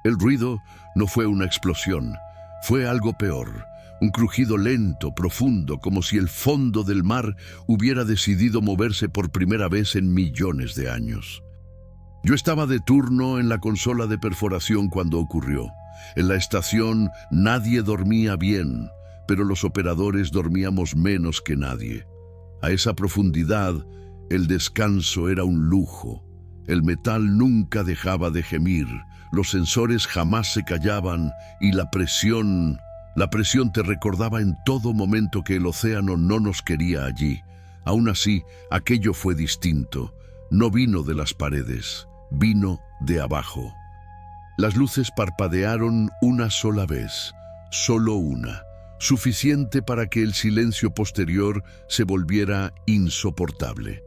El ruido no fue una explosión, fue algo peor. Un crujido lento, profundo, como si el fondo del mar hubiera decidido moverse por primera vez en millones de años. Yo estaba de turno en la consola de perforación cuando ocurrió. En la estación nadie dormía bien, pero los operadores dormíamos menos que nadie. A esa profundidad, el descanso era un lujo. El metal nunca dejaba de gemir, los sensores jamás se callaban y la presión te recordaba en todo momento que el océano no nos quería allí. Aún así, aquello fue distinto. No vino de las paredes, vino de abajo. Las luces parpadearon una sola vez, solo una, suficiente para que el silencio posterior se volviera insoportable.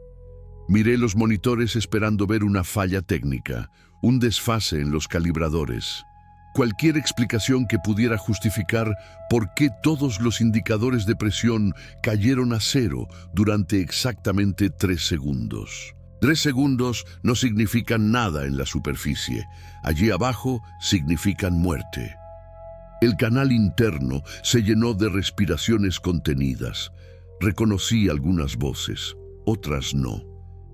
Miré los monitores esperando ver una falla técnica, un desfase en los calibradores. Cualquier explicación que pudiera justificar por qué todos los indicadores de presión cayeron a cero durante exactamente 3 segundos. 3 segundos no significan nada en la superficie. Allí abajo significan muerte. El canal interno se llenó de respiraciones contenidas. Reconocí algunas voces, otras no.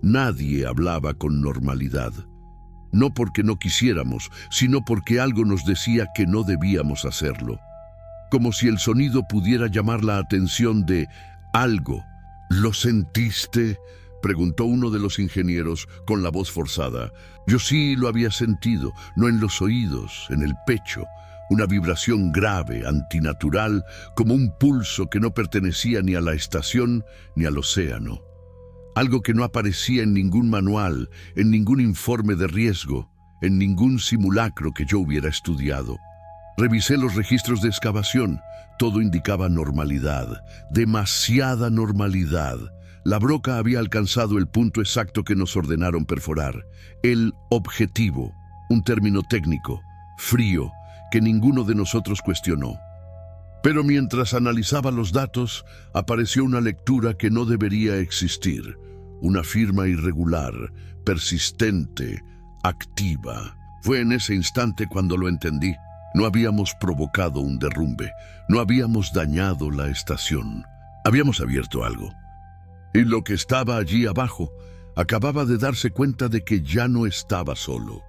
Nadie hablaba con normalidad. No porque no quisiéramos, sino porque algo nos decía que no debíamos hacerlo. Como si el sonido pudiera llamar la atención de algo. ¿Lo sentiste?, preguntó uno de los ingenieros con la voz forzada. Yo sí lo había sentido, no en los oídos, en el pecho. Una vibración grave, antinatural, como un pulso que no pertenecía ni a la estación ni al océano. Algo que no aparecía en ningún manual, en ningún informe de riesgo, en ningún simulacro que yo hubiera estudiado. Revisé los registros de excavación. Todo indicaba normalidad, demasiada normalidad. La broca había alcanzado el punto exacto que nos ordenaron perforar. El objetivo, un término técnico, frío, que ninguno de nosotros cuestionó. Pero mientras analizaba los datos, apareció una lectura que no debería existir. Una firma irregular, persistente, activa. Fue en ese instante cuando lo entendí. No habíamos provocado un derrumbe, no habíamos dañado la estación. Habíamos abierto algo. Y lo que estaba allí abajo acababa de darse cuenta de que ya no estaba solo.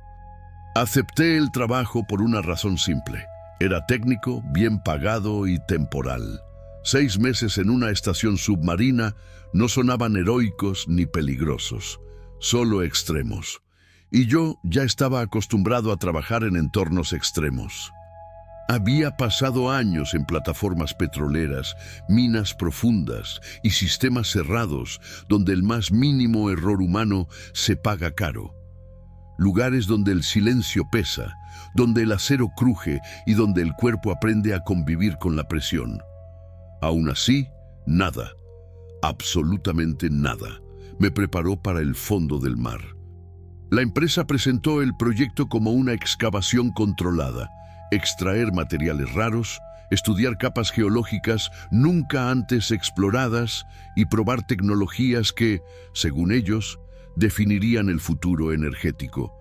Acepté el trabajo por una razón simple. Era técnico, bien pagado y temporal. 6 meses en una estación submarina no sonaban heroicos ni peligrosos, solo extremos. Y yo ya estaba acostumbrado a trabajar en entornos extremos. Había pasado años en plataformas petroleras, minas profundas y sistemas cerrados donde el más mínimo error humano se paga caro. Lugares donde el silencio pesa, donde el acero cruje y donde el cuerpo aprende a convivir con la presión. Aún así, nada, absolutamente nada, me preparó para el fondo del mar. La empresa presentó el proyecto como una excavación controlada, extraer materiales raros, estudiar capas geológicas nunca antes exploradas y probar tecnologías que, según ellos, definirían el futuro energético.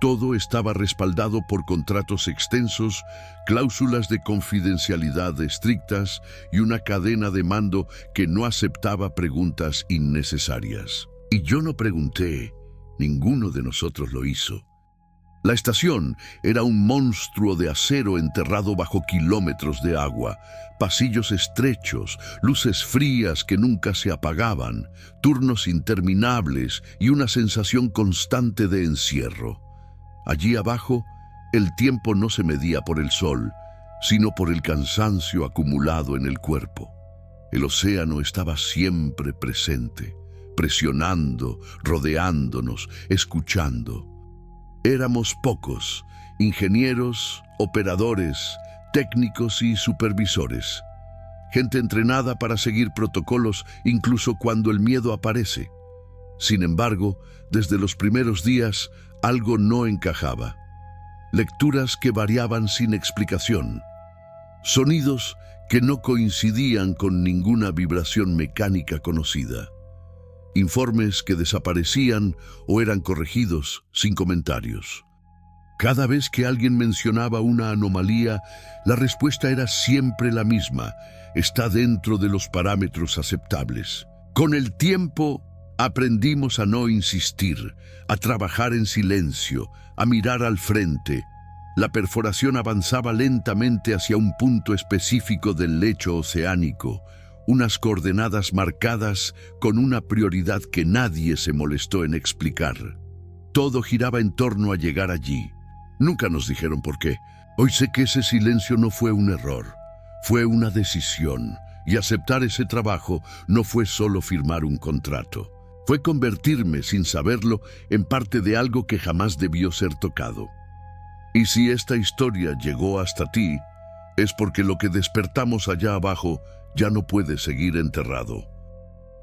Todo estaba respaldado por contratos extensos, cláusulas de confidencialidad estrictas y una cadena de mando que no aceptaba preguntas innecesarias. Y yo no pregunté, ninguno de nosotros lo hizo. La estación era un monstruo de acero enterrado bajo kilómetros de agua, pasillos estrechos, luces frías que nunca se apagaban, turnos interminables y una sensación constante de encierro. Allí abajo, el tiempo no se medía por el sol, sino por el cansancio acumulado en el cuerpo. El océano estaba siempre presente, presionando, rodeándonos, escuchando. Éramos pocos, ingenieros, operadores, técnicos y supervisores. Gente entrenada para seguir protocolos incluso cuando el miedo aparece. Sin embargo, desde los primeros días, algo no encajaba. Lecturas que variaban sin explicación. Sonidos que no coincidían con ninguna vibración mecánica conocida. Informes que desaparecían o eran corregidos sin comentarios. Cada vez que alguien mencionaba una anomalía, la respuesta era siempre la misma: está dentro de los parámetros aceptables. Con el tiempo, aprendimos a no insistir, a trabajar en silencio, a mirar al frente. La perforación avanzaba lentamente hacia un punto específico del lecho oceánico, unas coordenadas marcadas con una prioridad que nadie se molestó en explicar. Todo giraba en torno a llegar allí. Nunca nos dijeron por qué. Hoy sé que ese silencio no fue un error, fue una decisión, y aceptar ese trabajo no fue solo firmar un contrato. Fue convertirme, sin saberlo, en parte de algo que jamás debió ser tocado. Y si esta historia llegó hasta ti, es porque lo que despertamos allá abajo ya no puede seguir enterrado.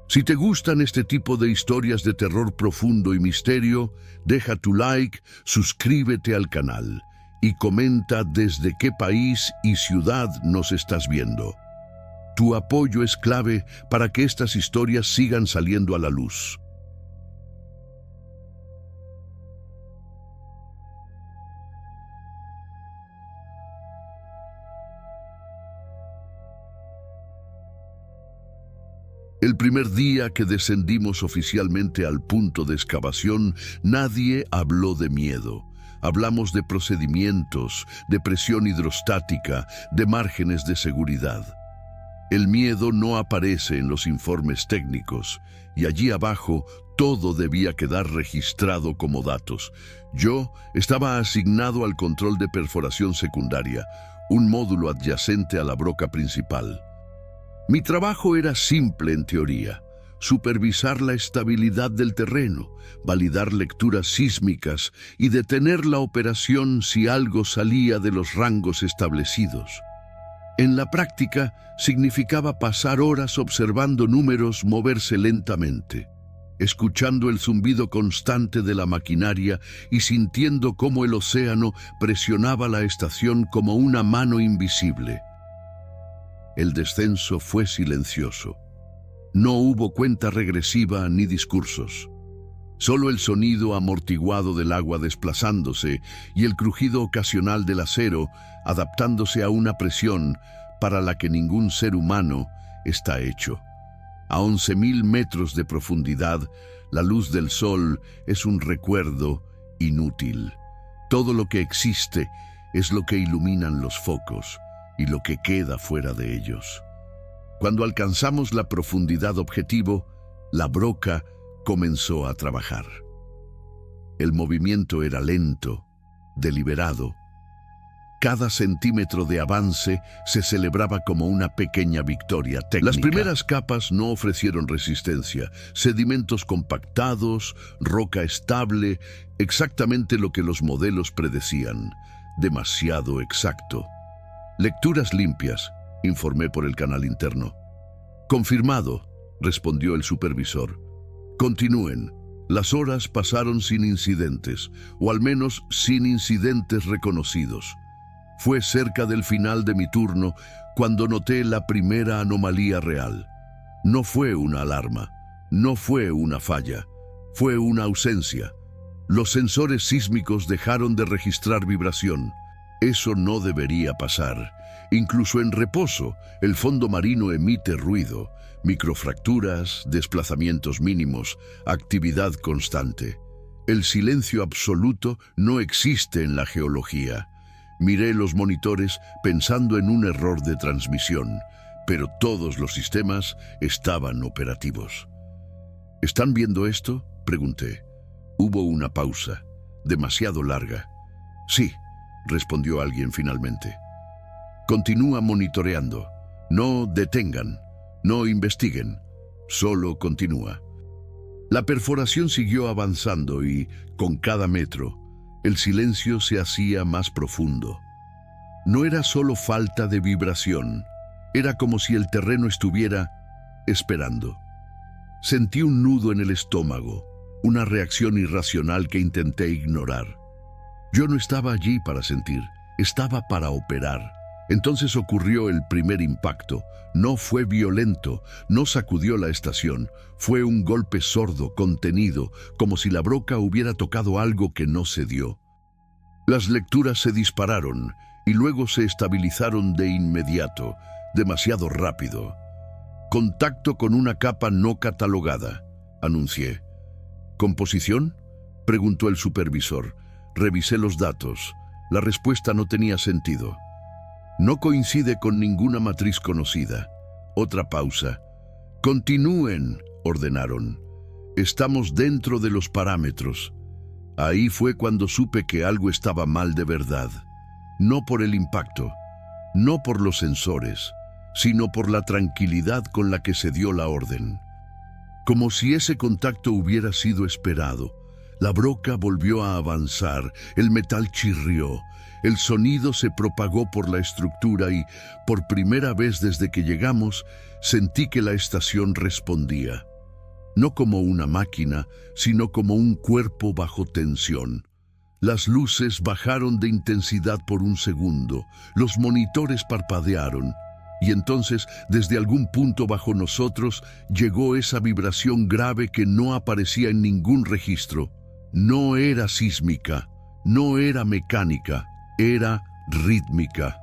Si te gustan este tipo de historias de terror profundo y misterio, deja tu like, suscríbete al canal y comenta desde qué país y ciudad nos estás viendo. Tu apoyo es clave para que estas historias sigan saliendo a la luz. El primer día que descendimos oficialmente al punto de excavación, nadie habló de miedo. Hablamos de procedimientos, de presión hidrostática, de márgenes de seguridad. El miedo no aparece en los informes técnicos, y allí abajo todo debía quedar registrado como datos. Yo estaba asignado al control de perforación secundaria, un módulo adyacente a la broca principal. Mi trabajo era simple en teoría: supervisar la estabilidad del terreno, validar lecturas sísmicas y detener la operación si algo salía de los rangos establecidos. En la práctica, significaba pasar horas observando números moverse lentamente, escuchando el zumbido constante de la maquinaria y sintiendo cómo el océano presionaba la estación como una mano invisible. El descenso fue silencioso. No hubo cuenta regresiva ni discursos. Solo el sonido amortiguado del agua desplazándose y el crujido ocasional del acero adaptándose a una presión para la que ningún ser humano está hecho. A 11.000 metros de profundidad, la luz del sol es un recuerdo inútil. Todo lo que existe es lo que iluminan los focos y lo que queda fuera de ellos. Cuando alcanzamos la profundidad objetivo, la broca comenzó a trabajar. El movimiento era lento, deliberado. Cada centímetro de avance se celebraba como una pequeña victoria técnica. Las primeras capas no ofrecieron resistencia: sedimentos compactados, roca estable, exactamente lo que los modelos predecían. Demasiado exacto. Lecturas limpias, informé por el canal interno. Confirmado, respondió el supervisor. Continúen. Las horas pasaron sin incidentes, o al menos sin incidentes reconocidos. Fue cerca del final de mi turno cuando noté la primera anomalía real. No fue una alarma, no fue una falla, fue una ausencia. Los sensores sísmicos dejaron de registrar vibración. Eso no debería pasar. Incluso en reposo, el fondo marino emite ruido, microfracturas, desplazamientos mínimos, actividad constante. El silencio absoluto no existe en la geología. Miré los monitores pensando en un error de transmisión, pero todos los sistemas estaban operativos. ¿Están viendo esto?, pregunté. Hubo una pausa, demasiado larga. Sí, respondió alguien finalmente. Continúa monitoreando. No detengan, no investiguen, solo continúa. La perforación siguió avanzando y, con cada metro, el silencio se hacía más profundo. No era solo falta de vibración, era como si el terreno estuviera esperando. Sentí un nudo en el estómago, una reacción irracional que intenté ignorar. Yo no estaba allí para sentir, estaba para operar. Entonces ocurrió el primer impacto. No fue violento, no sacudió la estación. Fue un golpe sordo, contenido, como si la broca hubiera tocado algo que no se dio. Las lecturas se dispararon y luego se estabilizaron de inmediato, demasiado rápido. «Contacto con una capa no catalogada», anuncié. «¿Composición?», preguntó el supervisor. Revisé los datos. La respuesta no tenía sentido. «No coincide con ninguna matriz conocida». Otra pausa. «Continúen», ordenaron. «Estamos dentro de los parámetros». Ahí fue cuando supe que algo estaba mal de verdad. No por el impacto, no por los sensores, sino por la tranquilidad con la que se dio la orden. Como si ese contacto hubiera sido esperado. La broca volvió a avanzar, el metal chirrió, el sonido se propagó por la estructura y, por primera vez desde que llegamos, sentí que la estación respondía. No como una máquina, sino como un cuerpo bajo tensión. Las luces bajaron de intensidad por un segundo, los monitores parpadearon, y entonces, desde algún punto bajo nosotros, llegó esa vibración grave que no aparecía en ningún registro. No era sísmica, no era mecánica, era rítmica.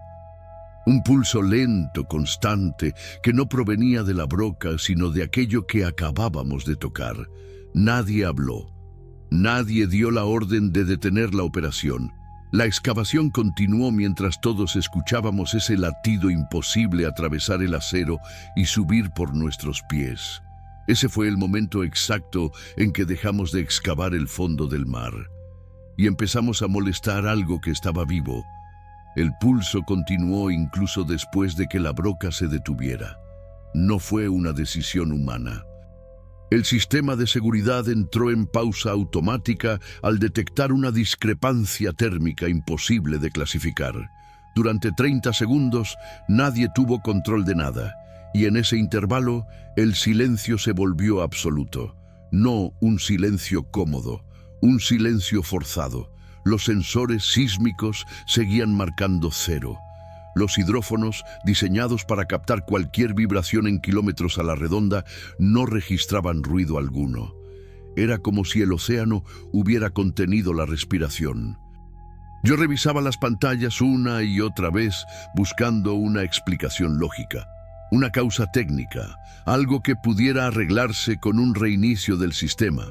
Un pulso lento, constante, que no provenía de la broca, sino de aquello que acabábamos de tocar. Nadie habló. Nadie dio la orden de detener la operación. La excavación continuó mientras todos escuchábamos ese latido imposible atravesar el acero y subir por nuestros pies. Ese fue el momento exacto en que dejamos de excavar el fondo del mar y empezamos a molestar algo que estaba vivo. El pulso continuó incluso después de que la broca se detuviera. No fue una decisión humana. El sistema de seguridad entró en pausa automática al detectar una discrepancia térmica imposible de clasificar. Durante 30 segundos nadie tuvo control de nada, y en ese intervalo el silencio se volvió absoluto. No un silencio cómodo, un silencio forzado. Los sensores sísmicos seguían marcando cero. Los hidrófonos, diseñados para captar cualquier vibración en kilómetros a la redonda, no registraban ruido alguno. Era como si el océano hubiera contenido la respiración. Yo revisaba las pantallas una y otra vez, buscando una explicación lógica, una causa técnica, algo que pudiera arreglarse con un reinicio del sistema.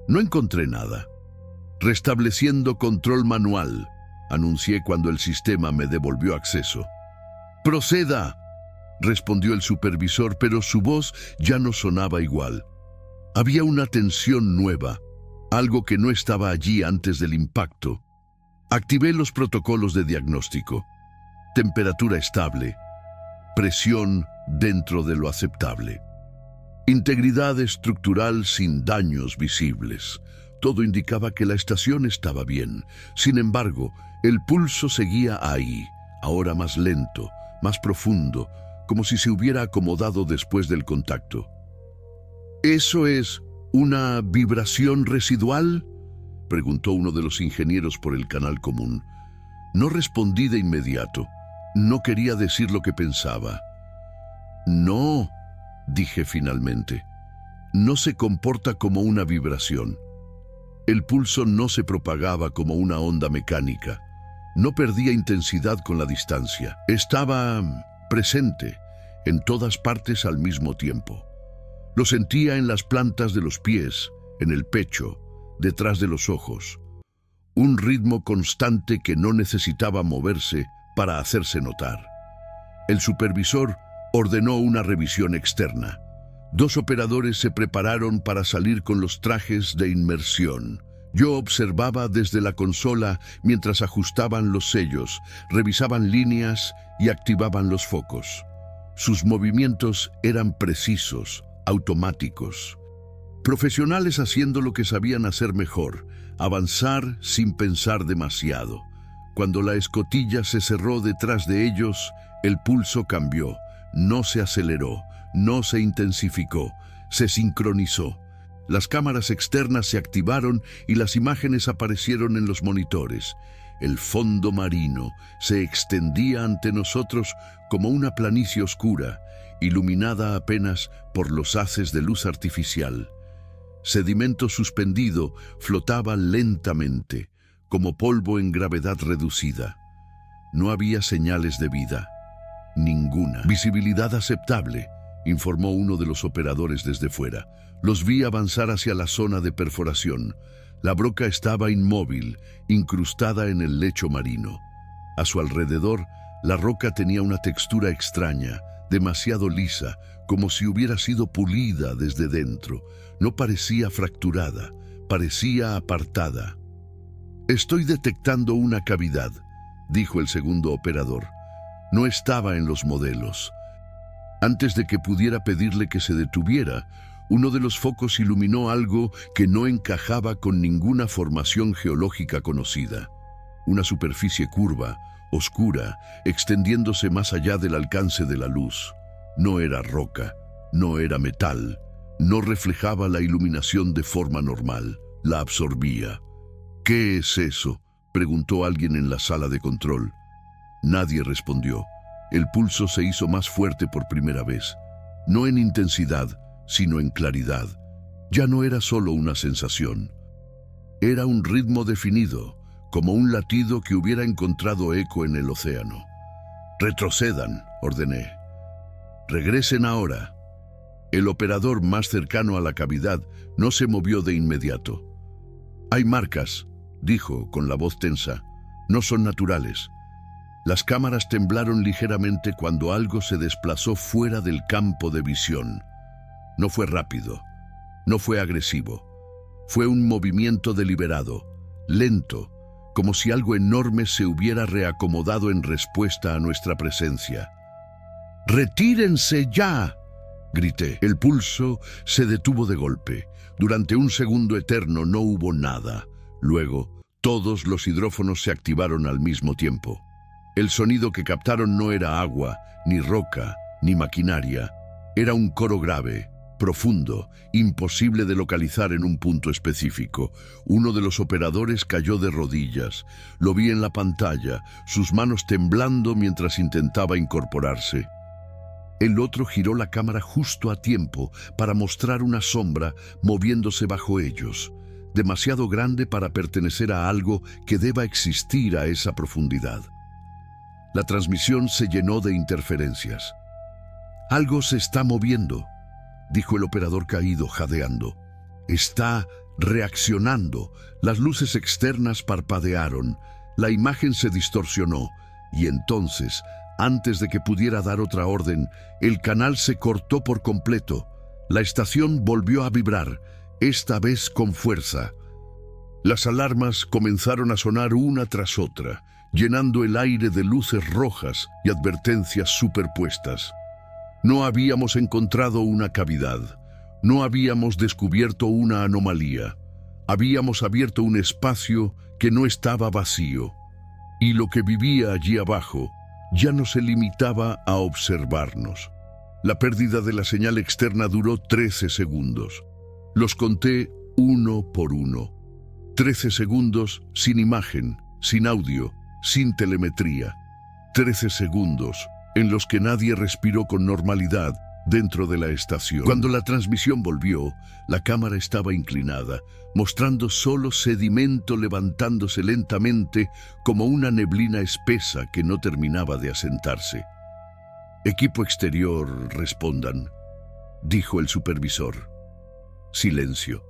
No encontré nada. «Restableciendo control manual», anuncié cuando el sistema me devolvió acceso. «Proceda», respondió el supervisor, pero su voz ya no sonaba igual. Había una tensión nueva, algo que no estaba allí antes del impacto. Activé los protocolos de diagnóstico. Temperatura estable. Presión dentro de lo aceptable. Integridad estructural sin daños visibles. Todo indicaba que la estación estaba bien. Sin embargo, el pulso seguía ahí, ahora más lento, más profundo, como si se hubiera acomodado después del contacto. «¿Eso es una vibración residual?», preguntó uno de los ingenieros por el canal común. No respondí de inmediato. No quería decir lo que pensaba. «No», dije finalmente. «No se comporta como una vibración». El pulso no se propagaba como una onda mecánica. No perdía intensidad con la distancia. Estaba presente en todas partes al mismo tiempo. Lo sentía en las plantas de los pies, en el pecho, detrás de los ojos. Un ritmo constante que no necesitaba moverse para hacerse notar. El supervisor ordenó una revisión externa. 2 operadores se prepararon para salir con los trajes de inmersión. Yo observaba desde la consola mientras ajustaban los sellos, revisaban líneas y activaban los focos. Sus movimientos eran precisos, automáticos. Profesionales haciendo lo que sabían hacer mejor, avanzar sin pensar demasiado. Cuando la escotilla se cerró detrás de ellos, el pulso cambió, no se aceleró. No se intensificó, se sincronizó. Las cámaras externas se activaron y las imágenes aparecieron en los monitores. El fondo marino se extendía ante nosotros como una planicie oscura, iluminada apenas por los haces de luz artificial. Sedimento suspendido flotaba lentamente, como polvo en gravedad reducida. No había señales de vida. Ninguna. Visibilidad aceptable, informó uno de los operadores desde fuera. Los vi avanzar hacia la zona de perforación. La broca estaba inmóvil, incrustada en el lecho marino. A su alrededor, la roca tenía una textura extraña, demasiado lisa, como si hubiera sido pulida desde dentro. No parecía fracturada, parecía apartada. «Estoy detectando una cavidad», dijo el segundo operador. No estaba en los modelos. Antes de que pudiera pedirle que se detuviera, uno de los focos iluminó algo que no encajaba con ninguna formación geológica conocida. Una superficie curva, oscura, extendiéndose más allá del alcance de la luz. No era roca, no era metal, no reflejaba la iluminación de forma normal, la absorbía. «¿Qué es eso?», preguntó alguien en la sala de control. Nadie respondió. El pulso se hizo más fuerte por primera vez. No en intensidad, sino en claridad. Ya no era solo una sensación. Era un ritmo definido, como un latido que hubiera encontrado eco en el océano. «Retrocedan», ordené. «Regresen ahora». El operador más cercano a la cavidad no se movió de inmediato. «Hay marcas», dijo con la voz tensa. «No son naturales». Las cámaras temblaron ligeramente cuando algo se desplazó fuera del campo de visión. No fue rápido, no fue agresivo. Fue un movimiento deliberado, lento, como si algo enorme se hubiera reacomodado en respuesta a nuestra presencia. «¡Retírense ya!», grité. El pulso se detuvo de golpe. Durante un segundo eterno no hubo nada. Luego, todos los hidrófonos se activaron al mismo tiempo. El sonido que captaron no era agua, ni roca, ni maquinaria. Era un coro grave, profundo, imposible de localizar en un punto específico. Uno de los operadores cayó de rodillas. Lo vi en la pantalla, sus manos temblando mientras intentaba incorporarse. El otro giró la cámara justo a tiempo para mostrar una sombra moviéndose bajo ellos, demasiado grande para pertenecer a algo que deba existir a esa profundidad. La transmisión se llenó de interferencias. «Algo se está moviendo», dijo el operador caído, jadeando. «Está reaccionando». Las luces externas parpadearon, la imagen se distorsionó, y entonces, antes de que pudiera dar otra orden, el canal se cortó por completo. La estación volvió a vibrar, esta vez con fuerza. Las alarmas comenzaron a sonar una tras otra, llenando el aire de luces rojas y advertencias superpuestas. No habíamos encontrado una cavidad, no habíamos descubierto una anomalía. Habíamos abierto un espacio que no estaba vacío, y lo que vivía allí abajo ya no se limitaba a observarnos. La pérdida de la señal externa duró 13 segundos. Los conté uno por uno. 13 segundos sin imagen, sin audio, sin telemetría. 13 segundos en los que nadie respiró con normalidad dentro de la estación. Cuando la transmisión volvió, la cámara estaba inclinada, mostrando solo sedimento levantándose lentamente como una neblina espesa que no terminaba de asentarse. «Equipo exterior, respondan», dijo el supervisor. Silencio.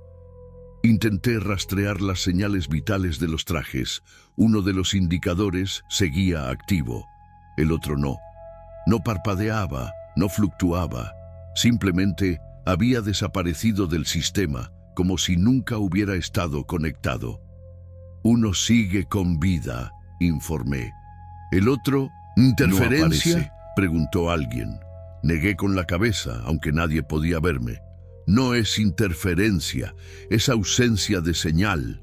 Intenté rastrear las señales vitales de los trajes. Uno de los indicadores seguía activo, el otro no. No parpadeaba, no fluctuaba, simplemente había desaparecido del sistema, como si nunca hubiera estado conectado. «Uno sigue con vida», informé. «El otro, ¿interferencia?», no preguntó alguien. Negué con la cabeza, aunque nadie podía verme. «No es interferencia, es ausencia de señal».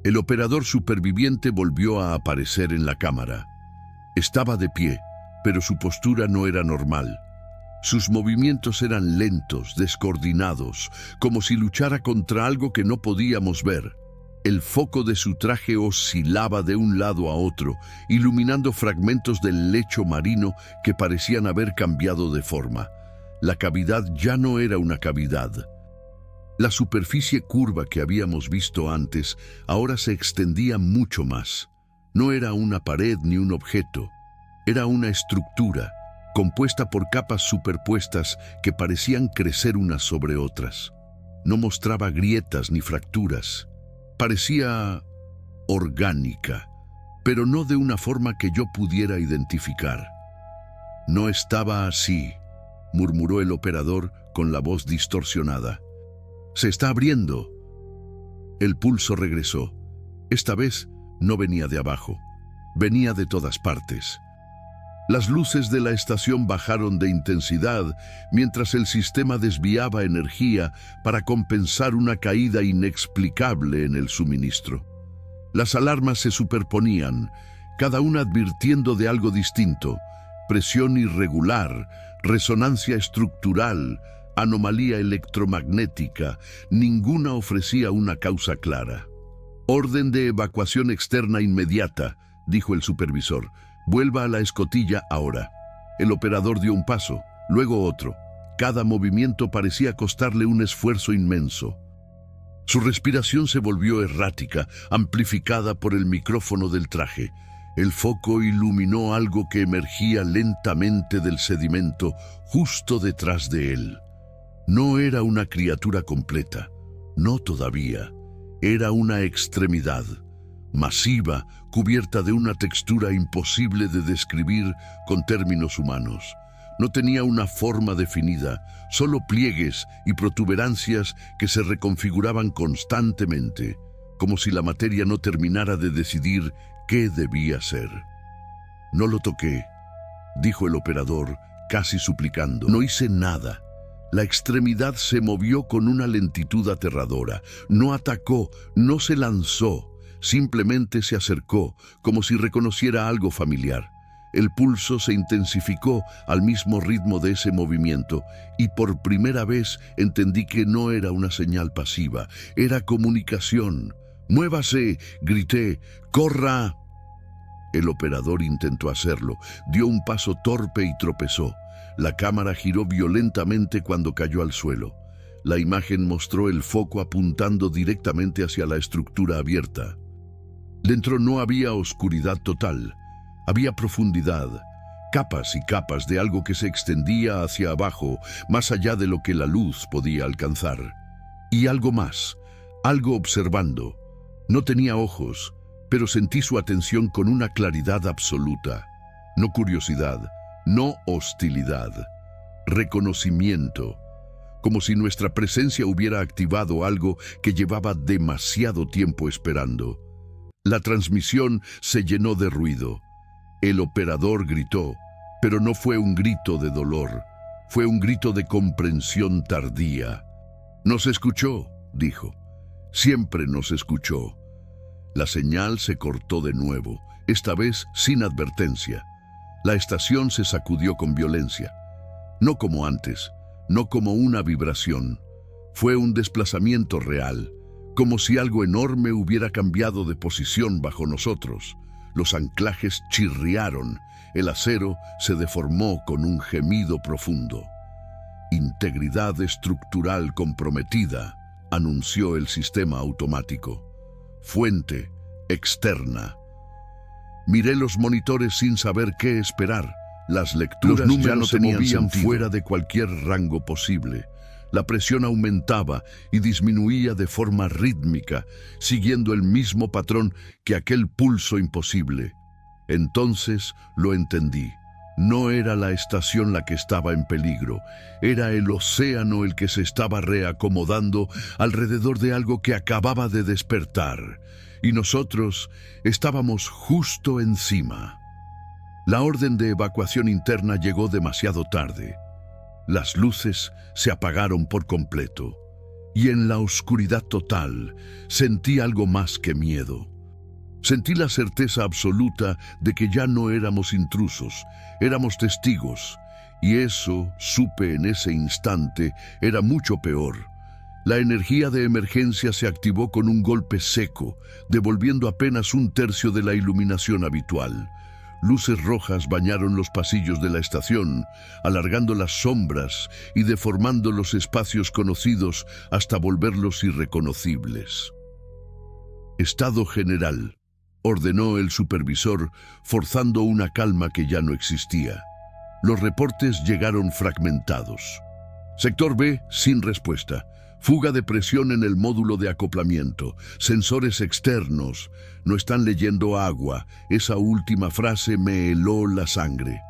El operador superviviente volvió a aparecer en la cámara. Estaba de pie, pero su postura no era normal. Sus movimientos eran lentos, descoordinados, como si luchara contra algo que no podíamos ver. El foco de su traje oscilaba de un lado a otro, iluminando fragmentos del lecho marino que parecían haber cambiado de forma. La cavidad ya no era una cavidad. La superficie curva que habíamos visto antes ahora se extendía mucho más. No era una pared ni un objeto, era una estructura, compuesta por capas superpuestas que parecían crecer unas sobre otras. No mostraba grietas ni fracturas. Parecía orgánica, pero no de una forma que yo pudiera identificar. «No estaba así», murmuró el operador con la voz distorsionada. «Se está abriendo». El pulso regresó. Esta vez no venía de abajo, venía de todas partes. Las luces de la estación bajaron de intensidad mientras el sistema desviaba energía para compensar una caída inexplicable en el suministro. Las alarmas se superponían, cada una advirtiendo de algo distinto: presión irregular, resonancia estructural, anomalía electromagnética. Ninguna ofrecía una causa clara. «Orden de evacuación externa inmediata», dijo el supervisor. «Vuelva a la escotilla ahora». El operador dio un paso, luego otro. Cada movimiento parecía costarle un esfuerzo inmenso. Su respiración se volvió errática, amplificada por el micrófono del traje. El foco iluminó algo que emergía lentamente del sedimento justo detrás de él. No era una criatura completa, no todavía. Era una extremidad, masiva, cubierta de una textura imposible de describir con términos humanos. No tenía una forma definida, solo pliegues y protuberancias que se reconfiguraban constantemente, como si la materia no terminara de decidir qué debía ser. «No lo toqué», dijo el operador, casi suplicando. «No hice nada». La extremidad se movió con una lentitud aterradora. No atacó, no se lanzó, simplemente se acercó, como si reconociera algo familiar. El pulso se intensificó al mismo ritmo de ese movimiento, y por primera vez entendí que no era una señal pasiva, era comunicación. «¡Muévase!», grité. «¡Corra!». El operador intentó hacerlo, dio un paso torpe y tropezó. La cámara giró violentamente cuando cayó al suelo. La imagen mostró el foco apuntando directamente hacia la estructura abierta. Dentro no había oscuridad total, había profundidad, capas y capas de algo que se extendía hacia abajo, más allá de lo que la luz podía alcanzar. Y algo más, algo observando. No tenía ojos, pero sentí su atención con una claridad absoluta. No curiosidad, no hostilidad, reconocimiento, como si nuestra presencia hubiera activado algo que llevaba demasiado tiempo esperando. La transmisión se llenó de ruido. El operador gritó, pero no fue un grito de dolor, fue un grito de comprensión tardía. «Nos escuchó», dijo. «Siempre nos escuchó». La señal se cortó de nuevo, esta vez sin advertencia. La estación se sacudió con violencia. No como antes, no como una vibración. Fue un desplazamiento real, como si algo enorme hubiera cambiado de posición bajo nosotros. Los anclajes chirriaron, el acero se deformó con un gemido profundo. «Integridad estructural comprometida», anunció el sistema automático. «Fuente externa». Miré los monitores sin saber qué esperar. Las lecturas ya no se movían fuera de cualquier rango posible. La presión aumentaba y disminuía de forma rítmica, siguiendo el mismo patrón que aquel pulso imposible. Entonces lo entendí. No era la estación la que estaba en peligro, era el océano el que se estaba reacomodando alrededor de algo que acababa de despertar. Y nosotros estábamos justo encima. La orden de evacuación interna llegó demasiado tarde. Las luces se apagaron por completo, y en la oscuridad total sentí algo más que miedo. Sentí la certeza absoluta de que ya no éramos intrusos, éramos testigos, y eso, supe en ese instante, era mucho peor. La energía de emergencia se activó con un golpe seco, devolviendo apenas un tercio de la iluminación habitual. Luces rojas bañaron los pasillos de la estación, alargando las sombras y deformando los espacios conocidos hasta volverlos irreconocibles. «Estado general», ordenó el supervisor, forzando una calma que ya no existía. Los reportes llegaron fragmentados. Sector B, sin respuesta. Fuga de presión en el módulo de acoplamiento. Sensores externos. No están leyendo agua. Esa última frase me heló la sangre.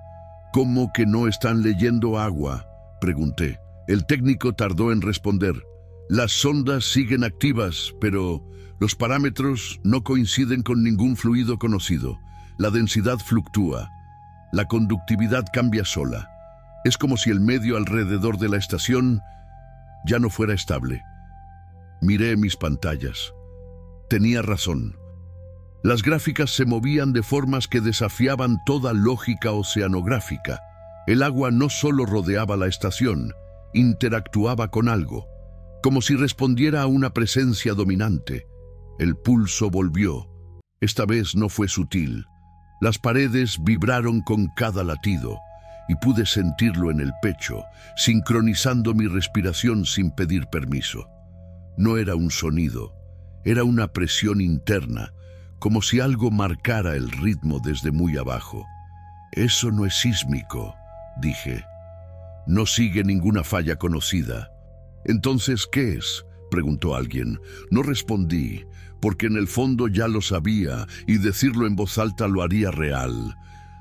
¿Cómo que no están leyendo agua?, pregunté. El técnico tardó en responder. Las sondas siguen activas, pero los parámetros no coinciden con ningún fluido conocido. La densidad fluctúa. La conductividad cambia sola. Es como si el medio alrededor de la estación ya no fuera estable. Miré mis pantallas. Tenía razón. Las gráficas se movían de formas que desafiaban toda lógica oceanográfica. El agua no solo rodeaba la estación, interactuaba con algo, como si respondiera a una presencia dominante. El pulso volvió. Esta vez no fue sutil. Las paredes vibraron con cada latido, y pude sentirlo en el pecho, sincronizando mi respiración sin pedir permiso. No era un sonido, era una presión interna, como si algo marcara el ritmo desde muy abajo. «Eso no es sísmico», dije. «No sigue ninguna falla conocida». «¿Entonces qué es?», preguntó alguien. No respondí, porque en el fondo ya lo sabía, y decirlo en voz alta lo haría real.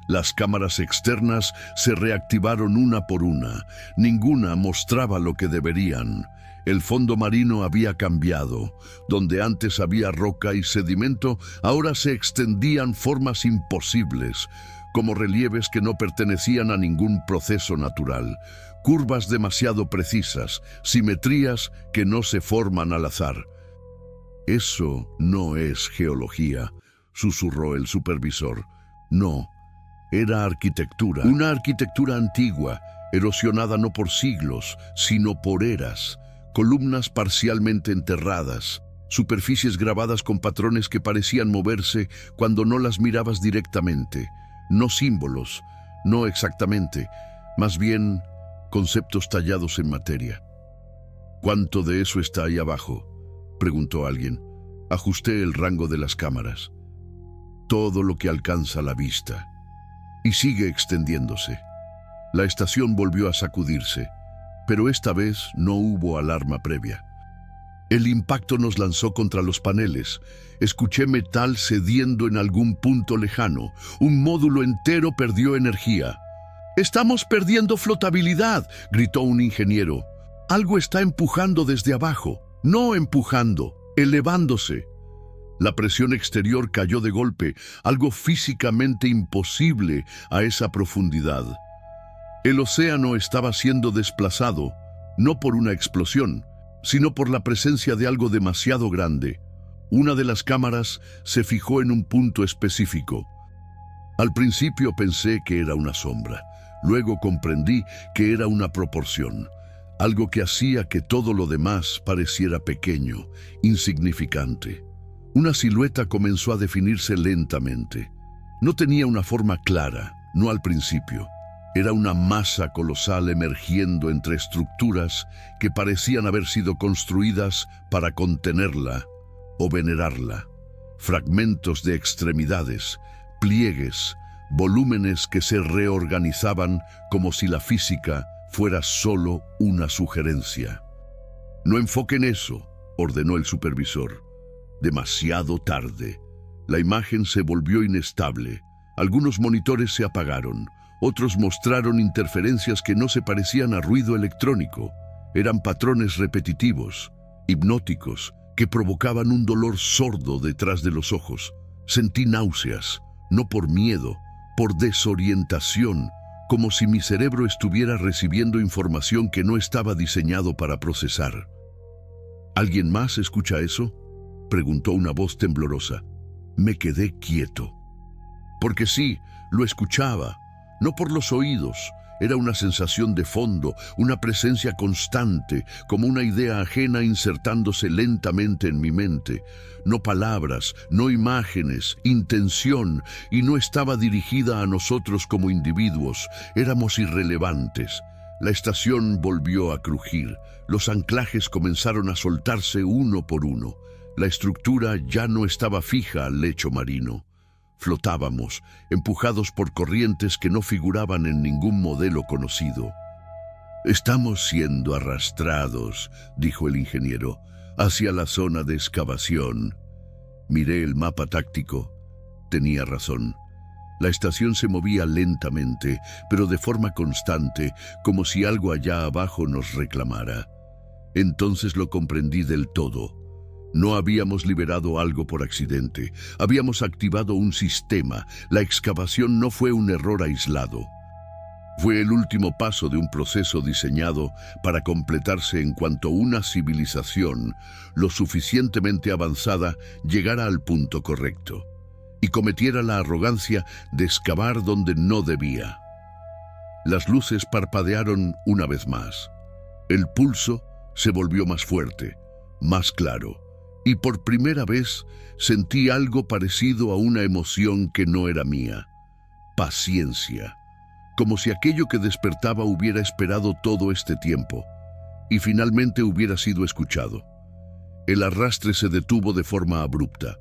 Las cámaras externas se reactivaron una por una. Ninguna mostraba lo que deberían. El fondo marino había cambiado. Donde antes había roca y sedimento, ahora se extendían formas imposibles, como relieves que no pertenecían a ningún proceso natural. Curvas demasiado precisas, simetrías que no se forman al azar. «Eso no es geología», susurró el supervisor. «No. Era arquitectura, una arquitectura antigua, erosionada no por siglos, sino por eras, columnas parcialmente enterradas, superficies grabadas con patrones que parecían moverse cuando no las mirabas directamente, no símbolos, no exactamente, más bien conceptos tallados en materia». «¿Cuánto de eso está ahí abajo?», preguntó alguien. Ajusté el rango de las cámaras. «Todo lo que alcanza la vista». Y sigue extendiéndose. La estación volvió a sacudirse, pero esta vez no hubo alarma previa. El impacto nos lanzó contra los paneles. Escuché metal cediendo en algún punto lejano. Un módulo entero perdió energía. «¡Estamos perdiendo flotabilidad!», gritó un ingeniero. «Algo está empujando desde abajo». «No empujando, elevándose». La presión exterior cayó de golpe, algo físicamente imposible a esa profundidad. El océano estaba siendo desplazado, no por una explosión, sino por la presencia de algo demasiado grande. Una de las cámaras se fijó en un punto específico. Al principio pensé que era una sombra, luego comprendí que era una proporción, algo que hacía que todo lo demás pareciera pequeño, insignificante. Una silueta comenzó a definirse lentamente. No tenía una forma clara, no al principio. Era una masa colosal emergiendo entre estructuras que parecían haber sido construidas para contenerla o venerarla. Fragmentos de extremidades, pliegues, volúmenes que se reorganizaban como si la física fuera solo una sugerencia. «No enfoquen eso», ordenó el supervisor. Demasiado tarde. La imagen se volvió inestable. Algunos monitores se apagaron. Otros mostraron interferencias que no se parecían a ruido electrónico. Eran patrones repetitivos, hipnóticos, que provocaban un dolor sordo detrás de los ojos. Sentí náuseas, no por miedo, por desorientación, como si mi cerebro estuviera recibiendo información que no estaba diseñado para procesar. «¿Alguien más escucha eso?», preguntó una voz temblorosa. Me quedé quieto. Porque sí, lo escuchaba, no por los oídos, Era una sensación de fondo, una presencia constante, como una idea ajena insertándose lentamente en mi mente. No palabras, no imágenes, intención, y no estaba dirigida a nosotros como individuos. Éramos irrelevantes. La estación volvió a crujir. Los anclajes comenzaron a soltarse uno por uno. La estructura ya no estaba fija al lecho marino. Flotábamos, empujados por corrientes que no figuraban en ningún modelo conocido. «Estamos siendo arrastrados», dijo el ingeniero, «hacia la zona de excavación». Miré el mapa táctico. Tenía razón. La estación se movía lentamente, pero de forma constante, como si algo allá abajo nos reclamara. Entonces lo comprendí del todo. No habíamos liberado algo por accidente. Habíamos activado un sistema. La excavación no fue un error aislado. Fue el último paso de un proceso diseñado para completarse en cuanto una civilización, lo suficientemente avanzada, llegara al punto correcto y cometiera la arrogancia de excavar donde no debía. Las luces parpadearon una vez más. El pulso se volvió más fuerte, más claro. Y por primera vez sentí algo parecido a una emoción que no era mía. Paciencia. Como si aquello que despertaba hubiera esperado todo este tiempo y finalmente hubiera sido escuchado. El arrastre se detuvo de forma abrupta.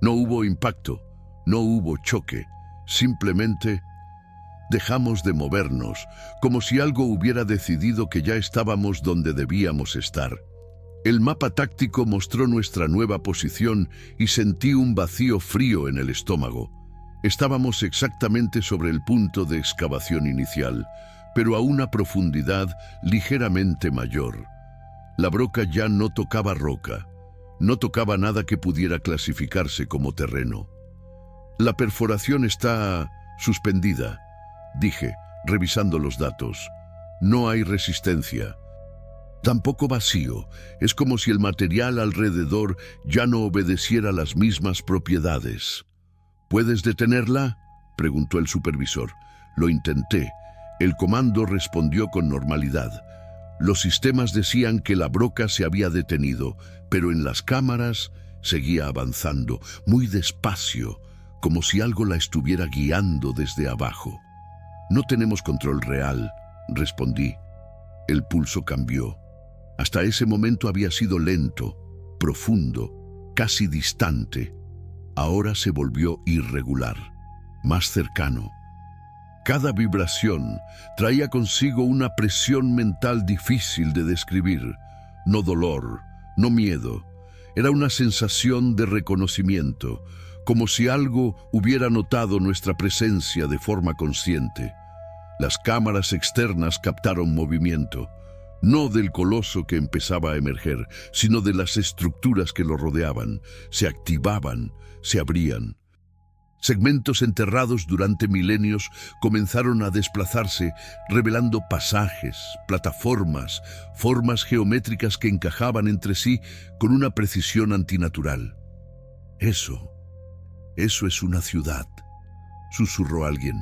No hubo impacto, no hubo choque. Simplemente dejamos de movernos, como si algo hubiera decidido que ya estábamos donde debíamos estar. El mapa táctico mostró nuestra nueva posición y sentí un vacío frío en el estómago. Estábamos exactamente sobre el punto de excavación inicial, pero a una profundidad ligeramente mayor. La broca ya no tocaba roca, no tocaba nada que pudiera clasificarse como terreno. La perforación está suspendida, dije, revisando los datos. No hay resistencia. Tampoco vacío. Es como si el material alrededor ya no obedeciera las mismas propiedades. ¿Puedes detenerla?, preguntó el supervisor. Lo intenté. El comando respondió con normalidad. Los sistemas decían que la broca se había detenido, pero en las cámaras seguía avanzando, muy despacio, como si algo la estuviera guiando desde abajo. «No tenemos control real», respondí. El pulso cambió. Hasta ese momento había sido lento, profundo, casi distante. Ahora se volvió irregular, más cercano. Cada vibración traía consigo una presión mental difícil de describir. No dolor, no miedo. Era una sensación de reconocimiento, como si algo hubiera notado nuestra presencia de forma consciente. Las cámaras externas captaron movimiento. No del coloso que empezaba a emerger, sino de las estructuras que lo rodeaban. Se activaban, se abrían. Segmentos enterrados durante milenios comenzaron a desplazarse, revelando pasajes, plataformas, formas geométricas que encajaban entre sí con una precisión antinatural. Eso es una ciudad», susurró alguien.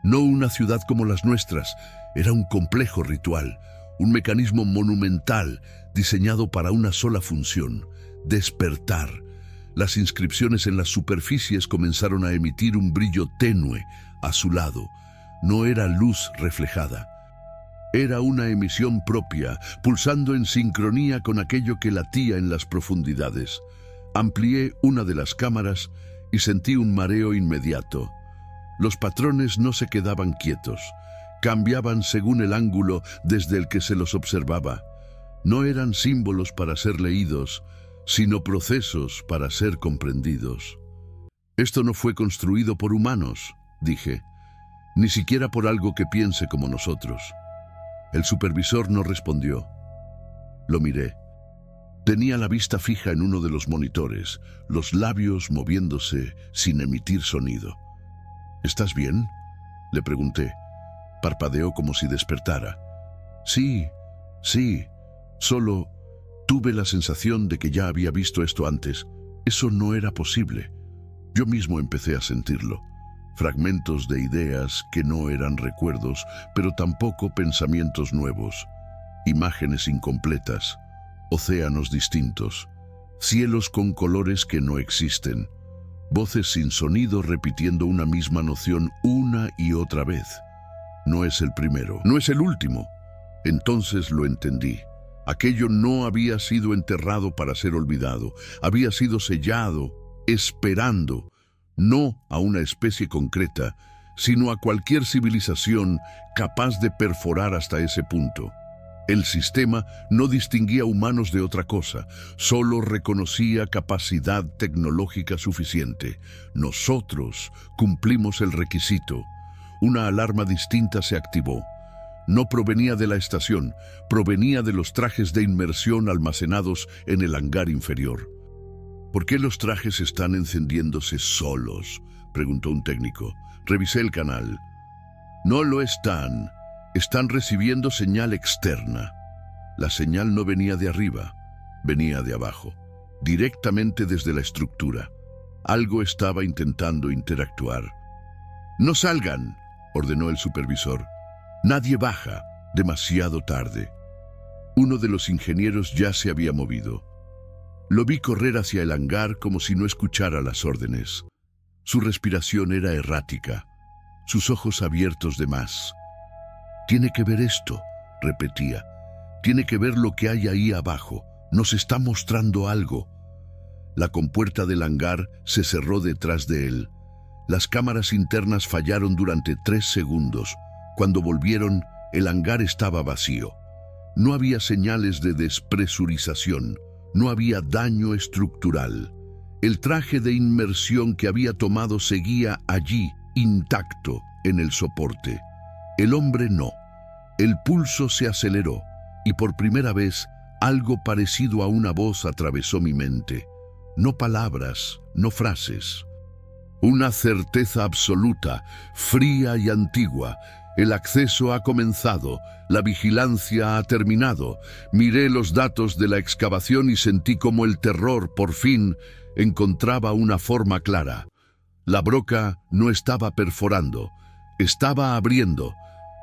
No una ciudad como las nuestras, era un complejo ritual. Un mecanismo monumental diseñado para una sola función: despertar. Las inscripciones en las superficies comenzaron a emitir un brillo tenue, azulado. No era luz reflejada. Era una emisión propia, pulsando en sincronía con aquello que latía en las profundidades. Amplié una de las cámaras y sentí un mareo inmediato. Los patrones no se quedaban quietos. Cambiaban según el ángulo desde el que se los observaba. No eran símbolos para ser leídos, sino procesos para ser comprendidos. «Esto no fue construido por humanos», dije, «ni siquiera por algo que piense como nosotros». El supervisor no respondió. Lo miré. Tenía la vista fija en uno de los monitores, los labios moviéndose sin emitir sonido. «¿Estás bien?», le pregunté. Parpadeó como si despertara. Sí, solo tuve la sensación de que ya había visto esto antes. Eso no era posible. Yo mismo empecé a sentirlo. fragmentos de ideas que no eran recuerdos, pero tampoco pensamientos nuevos, imágenes incompletas, océanos distintos, cielos con colores que no existen, voces sin sonido repitiendo una misma noción una y otra vez. No es el primero, no es el último. Entonces lo entendí. Aquello no había sido enterrado para ser olvidado, había sido sellado, esperando, no a una especie concreta, sino a cualquier civilización capaz de perforar hasta ese punto. El sistema no distinguía humanos de otra cosa, solo reconocía capacidad tecnológica suficiente. Nosotros cumplimos el requisito. Una alarma distinta se activó. No provenía de la estación, provenía de los trajes de inmersión almacenados en el hangar inferior. ¿Por qué los trajes están encendiéndose solos?, preguntó un técnico. Revisé el canal. No lo están. Están recibiendo señal externa. La señal no venía de arriba, venía de abajo, directamente desde la estructura. Algo estaba intentando interactuar. «¡No salgan!», ordenó el supervisor. «Nadie baja, demasiado tarde». Uno de los ingenieros ya se había movido. Lo vi correr hacia el hangar como si no escuchara las órdenes. Su respiración era errática, sus ojos abiertos de más. «Tiene que ver esto», repetía. «Tiene que ver lo que hay ahí abajo. Nos está mostrando algo». La compuerta del hangar se cerró detrás de él. Las cámaras internas fallaron durante 3 segundos. Cuando volvieron, el hangar estaba vacío. No había señales de despresurización. No había daño estructural. El traje de inmersión que había tomado seguía allí, intacto, en el soporte. El hombre no. El pulso se aceleró y por primera vez algo parecido a una voz atravesó mi mente. No palabras, no frases. Una certeza absoluta, fría y antigua. El acceso ha comenzado, la vigilancia ha terminado. Miré los datos de la excavación y sentí como el terror, por fin, encontraba una forma clara. La broca no estaba perforando, estaba abriendo,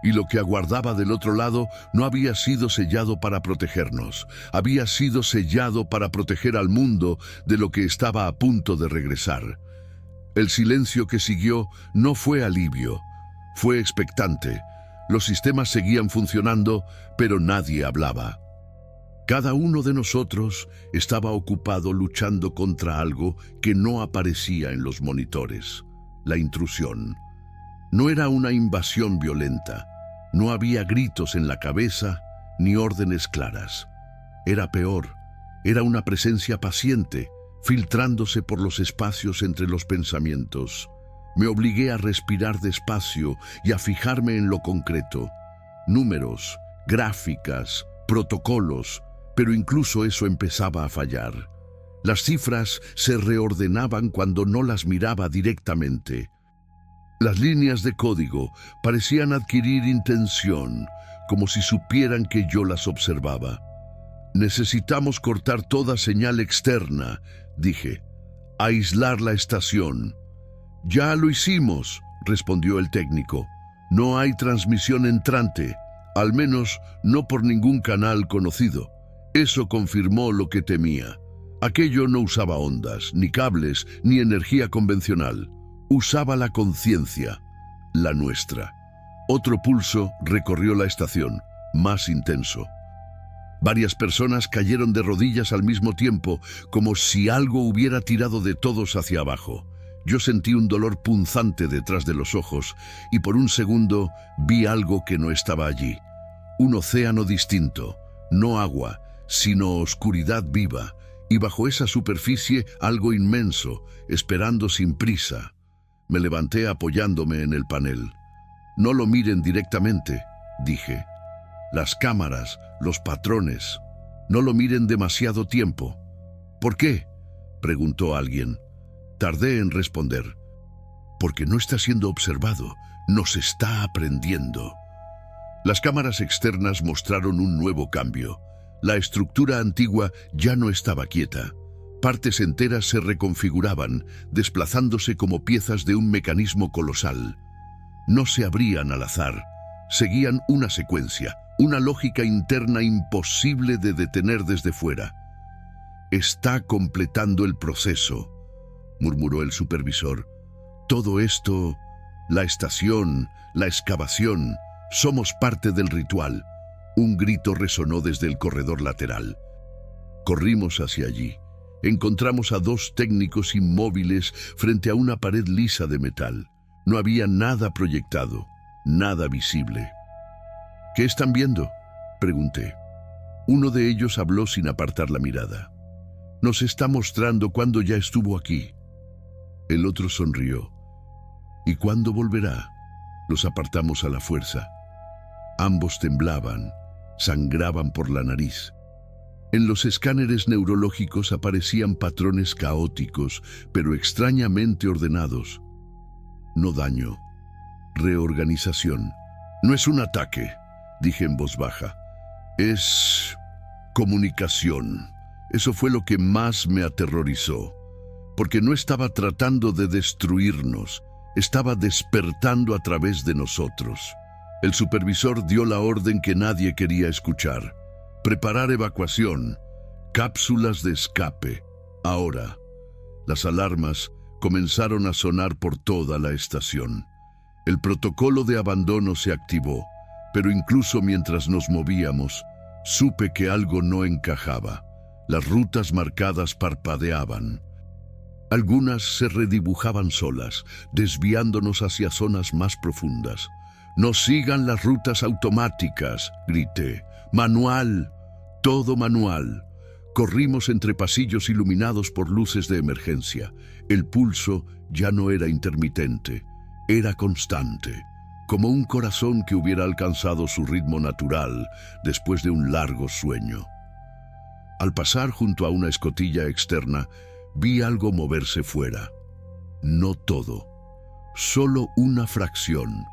y lo que aguardaba del otro lado no había sido sellado para protegernos, había sido sellado para proteger al mundo de lo que estaba a punto de regresar. El silencio que siguió no fue alivio, fue expectante. Los sistemas seguían funcionando, pero nadie hablaba. Cada uno de nosotros estaba ocupado luchando contra algo que no aparecía en los monitores: la intrusión. No era una invasión violenta, no había gritos en la cabeza ni órdenes claras. Era peor, era una presencia paciente, filtrándose por los espacios entre los pensamientos. Me obligué a respirar despacio y a fijarme en lo concreto. Números, gráficas, protocolos, pero incluso eso empezaba a fallar. Las cifras se reordenaban cuando no las miraba directamente. Las líneas de código parecían adquirir intención, como si supieran que yo las observaba. «Necesitamos cortar toda señal externa», dije. «Aislar la estación». «Ya lo hicimos», respondió el técnico. «No hay transmisión entrante, al menos no por ningún canal conocido». Eso confirmó lo que temía. Aquello no usaba ondas, ni cables, ni energía convencional. Usaba la conciencia, la nuestra. Otro pulso recorrió la estación, más intenso. Varias personas cayeron de rodillas al mismo tiempo, como si algo hubiera tirado de todos hacia abajo. Yo sentí un dolor punzante detrás de los ojos y por un segundo vi algo que no estaba allí. Un océano distinto, no agua, sino oscuridad viva, y bajo esa superficie algo inmenso, esperando sin prisa. Me levanté apoyándome en el panel. «No lo miren directamente», dije. «Las cámaras, los patrones. No lo miren demasiado tiempo». «¿Por qué?», preguntó alguien. Tardé en responder. «Porque no está siendo observado, nos está aprendiendo». Las cámaras externas mostraron un nuevo cambio. La estructura antigua ya no estaba quieta. Partes enteras se reconfiguraban, desplazándose como piezas de un mecanismo colosal. No se abrían al azar, seguían una secuencia, una lógica interna imposible de detener desde fuera. «Está completando el proceso», murmuró el supervisor. «Todo esto, la estación, la excavación, somos parte del ritual». Un grito resonó desde el corredor lateral. Corrimos hacia allí. Encontramos a dos técnicos inmóviles frente a una pared lisa de metal. No había nada proyectado, nada visible. «¿Qué están viendo?», pregunté. Uno de ellos habló sin apartar la mirada. «Nos está mostrando cuándo ya estuvo aquí». El otro sonrió. «¿Y cuándo volverá?». Los apartamos a la fuerza. Ambos temblaban, sangraban por la nariz. En los escáneres neurológicos aparecían patrones caóticos, pero extrañamente ordenados. No daño, reorganización. «No es un ataque», dije en voz baja. «Es comunicación». Eso fue lo que más me aterrorizó, porque no estaba tratando de destruirnos, estaba despertando a través de nosotros. El supervisor dio la orden que nadie quería escuchar. «Preparar evacuación, cápsulas de escape, ahora». Las alarmas comenzaron a sonar por toda la estación. El protocolo de abandono se activó, pero incluso mientras nos movíamos, supe que algo no encajaba. Las rutas marcadas parpadeaban. Algunas se redibujaban solas, desviándonos hacia zonas más profundas. «No sigan las rutas automáticas», grité. «Manual, todo manual». Corrimos entre pasillos iluminados por luces de emergencia. El pulso ya no era intermitente, era constante, como un corazón que hubiera alcanzado su ritmo natural después de un largo sueño. Al pasar junto a una escotilla externa, vi algo moverse fuera. No todo, solo una fracción.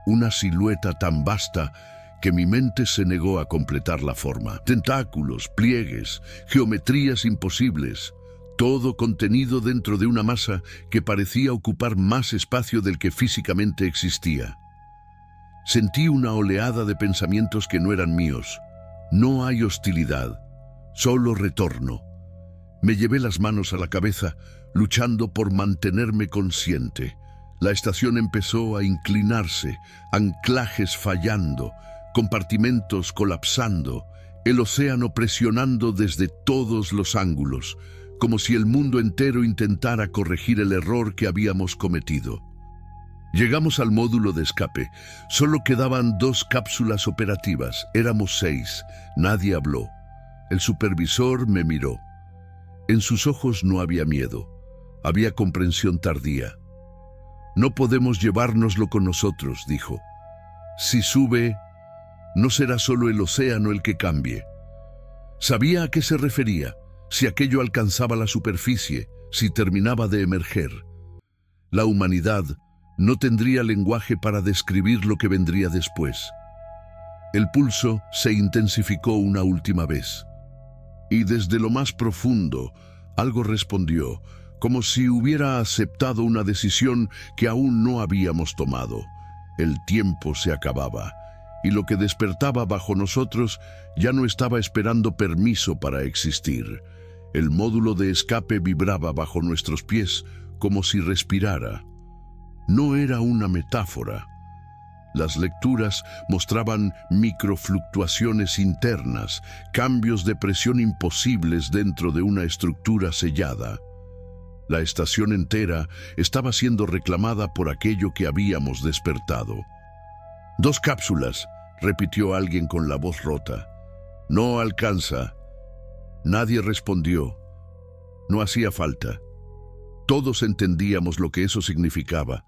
Una silueta tan vasta que mi mente se negó a completar la forma. Tentáculos, pliegues, geometrías imposibles, todo contenido dentro de una masa que parecía ocupar más espacio del que físicamente existía. Sentí una oleada de pensamientos que no eran míos. No hay hostilidad, solo retorno. Me llevé las manos a la cabeza, luchando por mantenerme consciente. La estación empezó a inclinarse, anclajes fallando, compartimentos colapsando, el océano presionando desde todos los ángulos, como si el mundo entero intentara corregir el error que habíamos cometido. Llegamos al módulo de escape. Solo quedaban 2 cápsulas operativas. Éramos 6. Nadie habló. El supervisor me miró. En sus ojos no había miedo. Había comprensión tardía. «No podemos llevárnoslo con nosotros», dijo. «Si sube, no será solo el océano el que cambie». Sabía a qué se refería, si aquello alcanzaba la superficie, si terminaba de emerger. La humanidad no tendría lenguaje para describir lo que vendría después. El pulso se intensificó una última vez. Y desde lo más profundo, algo respondió, como si hubiera aceptado una decisión que aún no habíamos tomado. El tiempo se acababa, y lo que despertaba bajo nosotros ya no estaba esperando permiso para existir. El módulo de escape vibraba bajo nuestros pies como si respirara. No era una metáfora. Las lecturas mostraban microfluctuaciones internas, cambios de presión imposibles dentro de una estructura sellada. La estación entera estaba siendo reclamada por aquello que habíamos despertado. «2 cápsulas», repitió alguien con la voz rota. «No alcanza». Nadie respondió. No hacía falta. Todos entendíamos lo que eso significaba.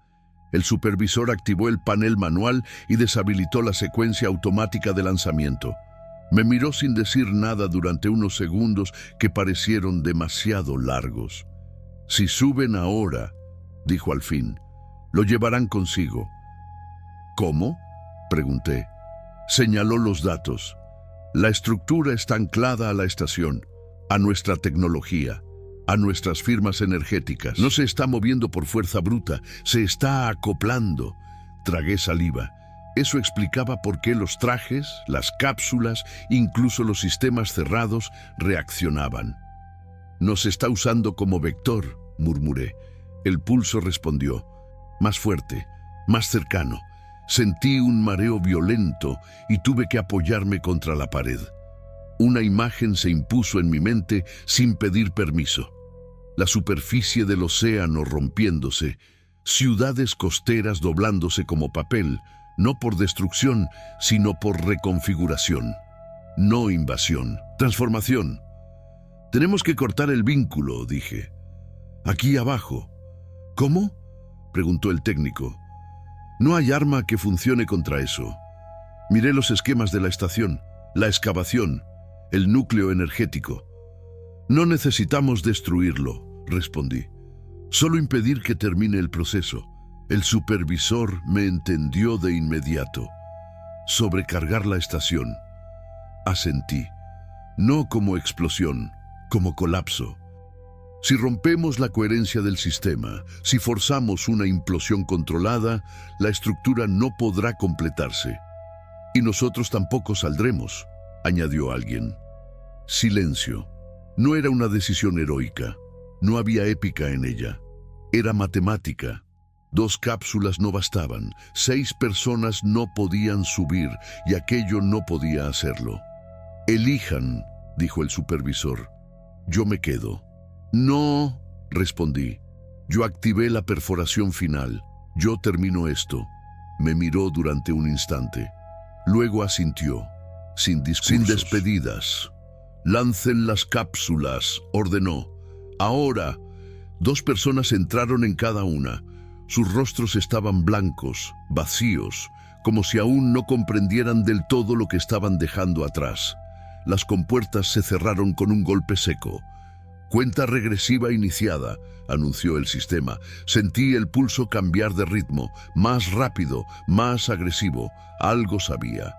El supervisor activó el panel manual y deshabilitó la secuencia automática de lanzamiento. Me miró sin decir nada durante unos segundos que parecieron demasiado largos. «Si suben ahora», dijo al fin, «lo llevarán consigo». «¿Cómo?», pregunté. Señaló los datos. «La estructura está anclada a la estación, a nuestra tecnología. a nuestras firmas energéticas. No se está moviendo por fuerza bruta, se está acoplando. Tragué saliva. Eso explicaba por qué los trajes, las cápsulas, incluso los sistemas cerrados reaccionaban. Nos está usando como vector, murmuré. El pulso respondió, más fuerte, más cercano. Sentí un mareo violento y tuve que apoyarme contra la pared. Una imagen se impuso en mi mente sin pedir permiso. La superficie del océano rompiéndose, ciudades costeras doblándose como papel, no por destrucción, sino por reconfiguración. No invasión, transformación. Tenemos que cortar el vínculo, dije. Aquí abajo. ¿Cómo?, preguntó el técnico. No hay arma que funcione contra eso. Miré los esquemas de la estación, la excavación, el núcleo energético. No necesitamos destruirlo, respondí. Solo impedir que termine el proceso. El supervisor me entendió de inmediato. Sobrecargar la estación. Asentí. No como explosión, como colapso. Si rompemos la coherencia del sistema, si forzamos una implosión controlada, la estructura no podrá completarse. Y nosotros tampoco saldremos, añadió alguien. Silencio. No era una decisión heroica. No había épica en ella. Era matemática. 2 cápsulas no bastaban. 6 personas no podían subir y aquello no podía hacerlo. Elijan, dijo el supervisor. Yo me quedo. No, respondí. Yo activé la perforación final. Yo termino esto. Me miró durante un instante. Luego asintió, sin despedidas. Lancen las cápsulas, ordenó. Ahora. 2 personas entraron en cada una. Sus rostros estaban blancos, vacíos, como si aún no comprendieran del todo lo que estaban dejando atrás. Las compuertas se cerraron con un golpe seco. Cuenta regresiva iniciada, anunció el sistema. Sentí el pulso cambiar de ritmo, más rápido, más agresivo. Algo sabía.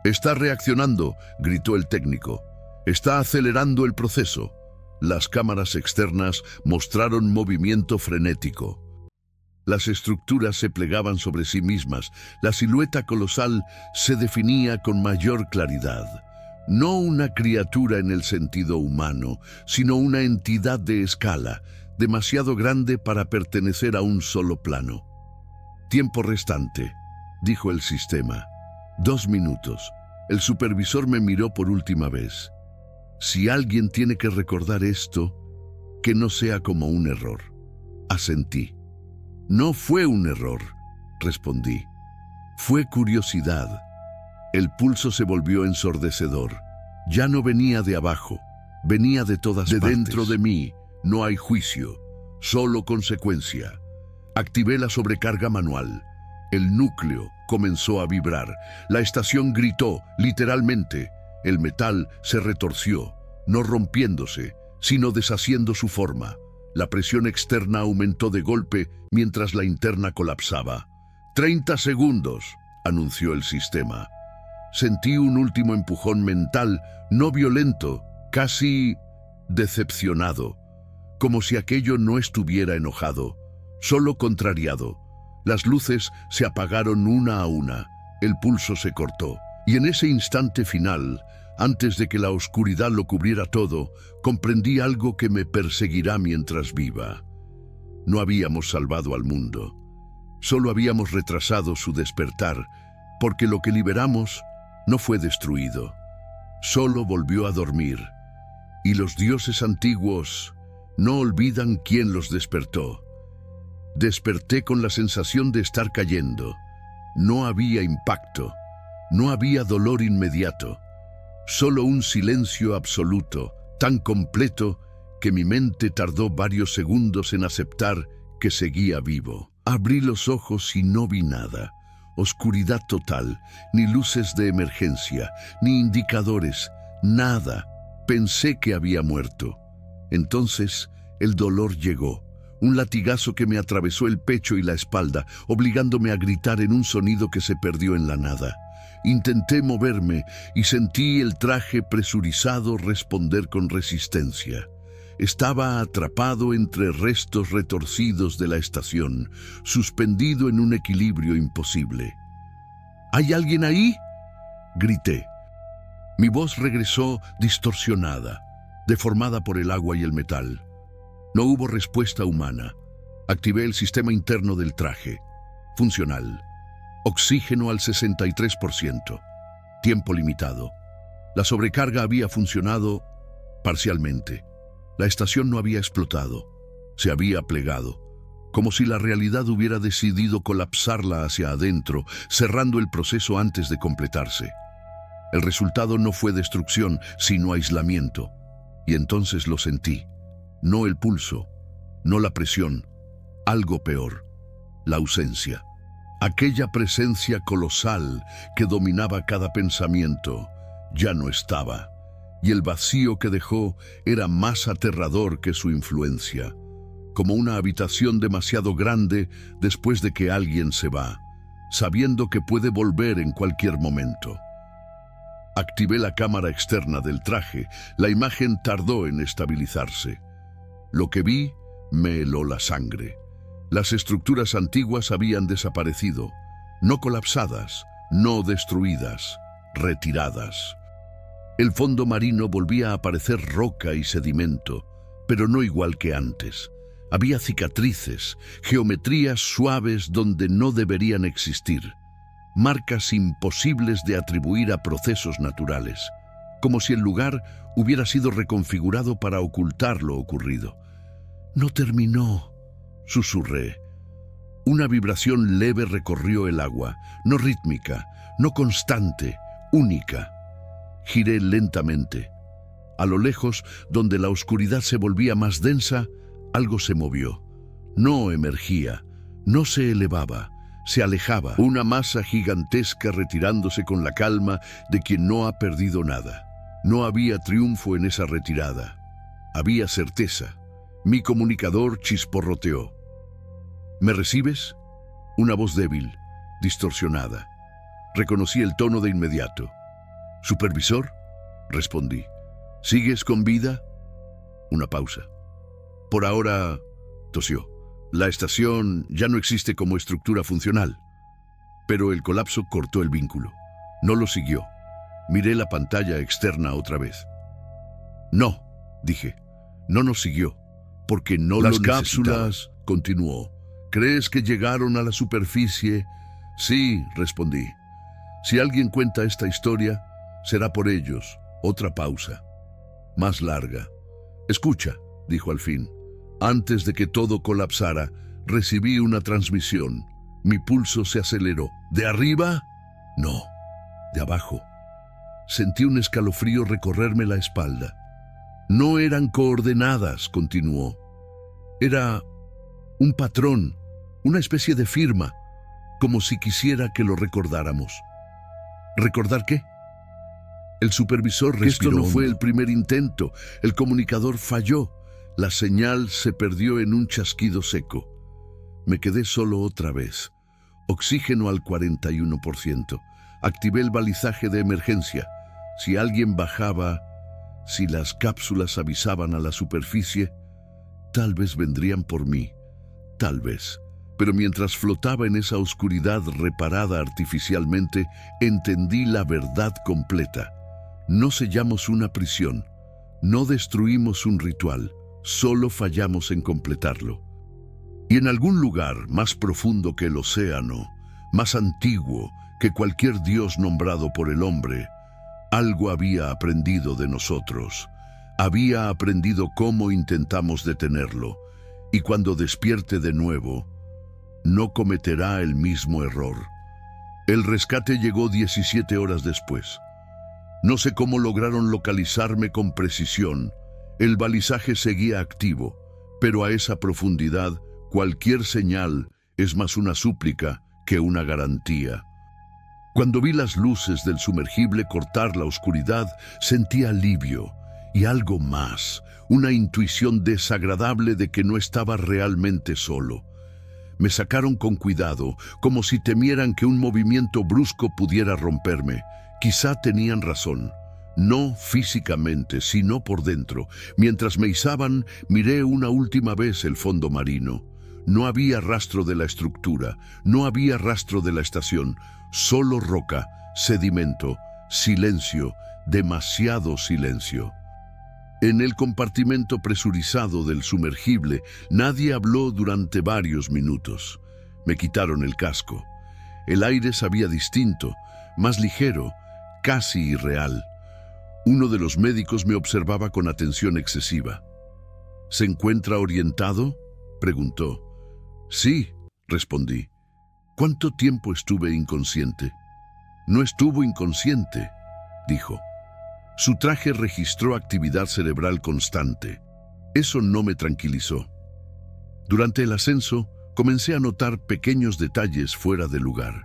Está reaccionando, gritó el técnico. Está acelerando el proceso. Las cámaras externas mostraron movimiento frenético. Las estructuras se plegaban sobre sí mismas. La silueta colosal se definía con mayor claridad. No una criatura en el sentido humano, sino una entidad de escala, demasiado grande para pertenecer a un solo plano. Tiempo restante, dijo el sistema. 2 minutos. El supervisor me miró por última vez. Si alguien tiene que recordar esto, que no sea como un error. Asentí. No fue un error, respondí. Fue curiosidad. El pulso se volvió ensordecedor. Ya no venía de abajo, venía de todas partes. Dentro de mí no hay juicio, solo consecuencia. Activé la sobrecarga manual. El núcleo comenzó a vibrar. La estación gritó, literalmente. El metal se retorció, no rompiéndose, sino deshaciendo su forma. La presión externa aumentó de golpe mientras la interna colapsaba. 30 segundos, anunció el sistema. Sentí un último empujón mental, no violento, casi decepcionado, como si aquello no estuviera enojado, solo contrariado. Las luces se apagaron una a una, el pulso se cortó, y en ese instante final, antes de que la oscuridad lo cubriera todo, comprendí algo que me perseguirá mientras viva. No habíamos salvado al mundo, solo habíamos retrasado su despertar, porque lo que liberamos no fue destruido, solo volvió a dormir, y los dioses antiguos no olvidan quién los despertó. Desperté con la sensación de estar cayendo. No había impacto, no había dolor inmediato, solo un silencio absoluto, tan completo que mi mente tardó varios segundos en aceptar que seguía vivo. Abrí los ojos y no vi nada. Oscuridad total, ni luces de emergencia, ni indicadores, nada. Pensé que había muerto. Entonces, el dolor llegó, un latigazo que me atravesó el pecho y la espalda, obligándome a gritar en un sonido que se perdió en la nada. Intenté moverme y sentí el traje presurizado responder con resistencia. Estaba atrapado entre restos retorcidos de la estación, suspendido en un equilibrio imposible. ¿Hay alguien ahí?, grité. Mi voz regresó distorsionada, deformada por el agua y el metal. No hubo respuesta humana. Activé el sistema interno del traje. Funcional. Oxígeno al 63%. Tiempo limitado. La sobrecarga había funcionado parcialmente. La estación no había explotado. Se había plegado, como si la realidad hubiera decidido colapsarla hacia adentro, cerrando el proceso antes de completarse. El resultado no fue destrucción, sino aislamiento. Y entonces lo sentí. No el pulso, no la presión, algo peor, la ausencia. Aquella presencia colosal que dominaba cada pensamiento ya no estaba, y el vacío que dejó era más aterrador que su influencia, como una habitación demasiado grande después de que alguien se va, sabiendo que puede volver en cualquier momento. Activé la cámara externa del traje. La imagen tardó en estabilizarse. Lo que vi me heló la sangre. Las estructuras antiguas habían desaparecido, no colapsadas, no destruidas, retiradas. El fondo marino volvía a parecer roca y sedimento, pero no igual que antes. Había cicatrices, geometrías suaves donde no deberían existir, marcas imposibles de atribuir a procesos naturales, como si el lugar hubiera sido reconfigurado para ocultar lo ocurrido. «No terminó», susurré. Una vibración leve recorrió el agua, no rítmica, no constante, única. Giré lentamente. A lo lejos, donde la oscuridad se volvía más densa, algo se movió. No emergía, no se elevaba, se alejaba, una masa gigantesca retirándose con la calma de quien no ha perdido nada. No había triunfo en esa retirada. Había certeza. Mi comunicador chisporroteó. «¿Me recibes?». Una voz débil, distorsionada. Reconocí el tono de inmediato. «¿Supervisor?», respondí. «¿Sigues con vida?». Una pausa. «Por ahora», tosió, «la estación ya no existe como estructura funcional». Pero el colapso cortó el vínculo. No lo siguió. Miré la pantalla externa otra vez. «No», dije, «no nos siguió, porque no lo necesitaba». «Las cápsulas», continuó, «¿crees que llegaron a la superficie?». «Sí», respondí. «Si alguien cuenta esta historia, será por ellos». Otra pausa, más larga. «Escucha», dijo al fin. «Antes de que todo colapsara, recibí una transmisión. Mi pulso se aceleró. ¿De arriba?». «No, de abajo». Sentí un escalofrío recorrerme la espalda. «No eran coordenadas», continuó. «Era un patrón, una especie de firma, como si quisiera que lo recordáramos». «¿Recordar qué?». El supervisor respiró. Esto no fue el primer intento. El comunicador falló. La señal se perdió en un chasquido seco. Me quedé solo otra vez. Oxígeno al 41%. Activé el balizaje de emergencia. Si alguien bajaba, si las cápsulas avisaban a la superficie, tal vez vendrían por mí. Tal vez. Pero mientras flotaba en esa oscuridad reparada artificialmente, entendí la verdad completa. No sellamos una prisión, no destruimos un ritual, solo fallamos en completarlo. Y en algún lugar más profundo que el océano, más antiguo que cualquier dios nombrado por el hombre, algo había aprendido de nosotros. Había aprendido cómo intentamos detenerlo, y cuando despierte de nuevo, no cometerá el mismo error. El rescate llegó 17 horas después. No sé cómo lograron localizarme con precisión. El balizaje seguía activo, pero a esa profundidad cualquier señal es más una súplica que una garantía. Cuando vi las luces del sumergible cortar la oscuridad, sentí alivio y algo más, una intuición desagradable de que no estaba realmente solo. Me sacaron con cuidado, como si temieran que un movimiento brusco pudiera romperme. Quizá tenían razón. No físicamente, sino por dentro. Mientras me izaban, miré una última vez el fondo marino. No había rastro de la estructura, no había rastro de la estación, solo roca, sedimento, silencio, demasiado silencio. En el compartimento presurizado del sumergible, nadie habló durante varios minutos. Me quitaron el casco. El aire sabía distinto, más ligero, casi irreal. Uno de los médicos me observaba con atención excesiva. ¿Se encuentra orientado?, preguntó. Sí, respondí. ¿Cuánto tiempo estuve inconsciente? No estuvo inconsciente, dijo. Su traje registró actividad cerebral constante. Eso no me tranquilizó. Durante el ascenso, comencé a notar pequeños detalles fuera de lugar.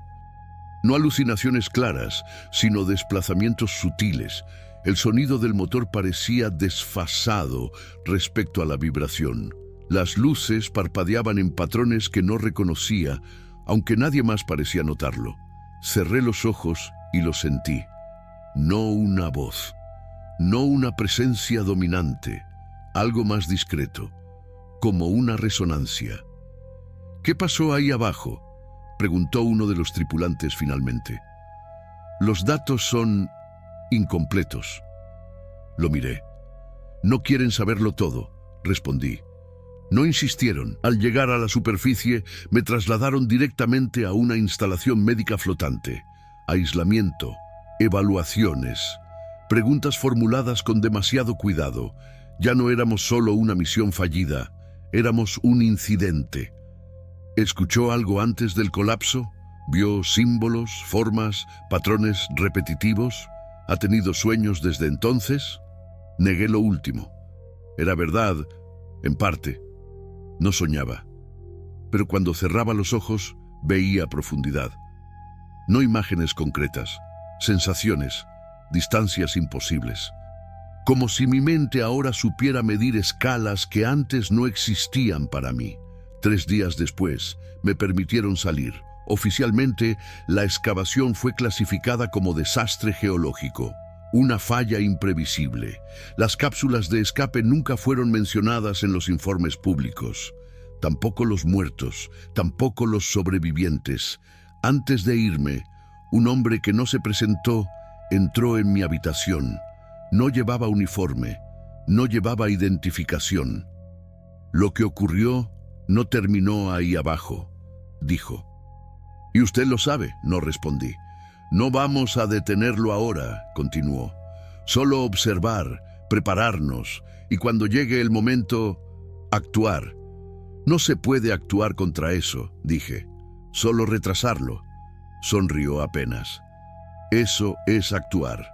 No alucinaciones claras, sino desplazamientos sutiles. El sonido del motor parecía desfasado respecto a la vibración. Las luces parpadeaban en patrones que no reconocía, aunque nadie más parecía notarlo. Cerré los ojos y lo sentí. No una voz, no una presencia dominante, algo más discreto, como una resonancia. ¿Qué pasó ahí abajo?, preguntó uno de los tripulantes finalmente. Los datos son incompletos. Lo miré. No quieren saberlo todo, respondí. No insistieron. Al llegar a la superficie, me trasladaron directamente a una instalación médica flotante. Aislamiento, evaluaciones, preguntas formuladas con demasiado cuidado. Ya no éramos solo una misión fallida, éramos un incidente. ¿Escuchó algo antes del colapso? ¿Vio símbolos, formas, patrones repetitivos? ¿Ha tenido sueños desde entonces? Negué lo último. Era verdad, en parte. No soñaba. Pero cuando cerraba los ojos, veía profundidad. No imágenes concretas, sensaciones, distancias imposibles. Como si mi mente ahora supiera medir escalas que antes no existían para mí. 3 días después, me permitieron salir. Oficialmente, la excavación fue clasificada como desastre geológico, una falla imprevisible. Las cápsulas de escape nunca fueron mencionadas en los informes públicos. Tampoco los muertos, tampoco los sobrevivientes. Antes de irme, un hombre que no se presentó entró en mi habitación. No llevaba uniforme, no llevaba identificación. Lo que ocurrió no terminó ahí abajo, dijo. «Y usted lo sabe», no respondí. «No vamos a detenerlo ahora», continuó. «Solo observar, prepararnos, y cuando llegue el momento, actuar». «No se puede actuar contra eso», dije. «Solo retrasarlo». Sonrió apenas. «Eso es actuar».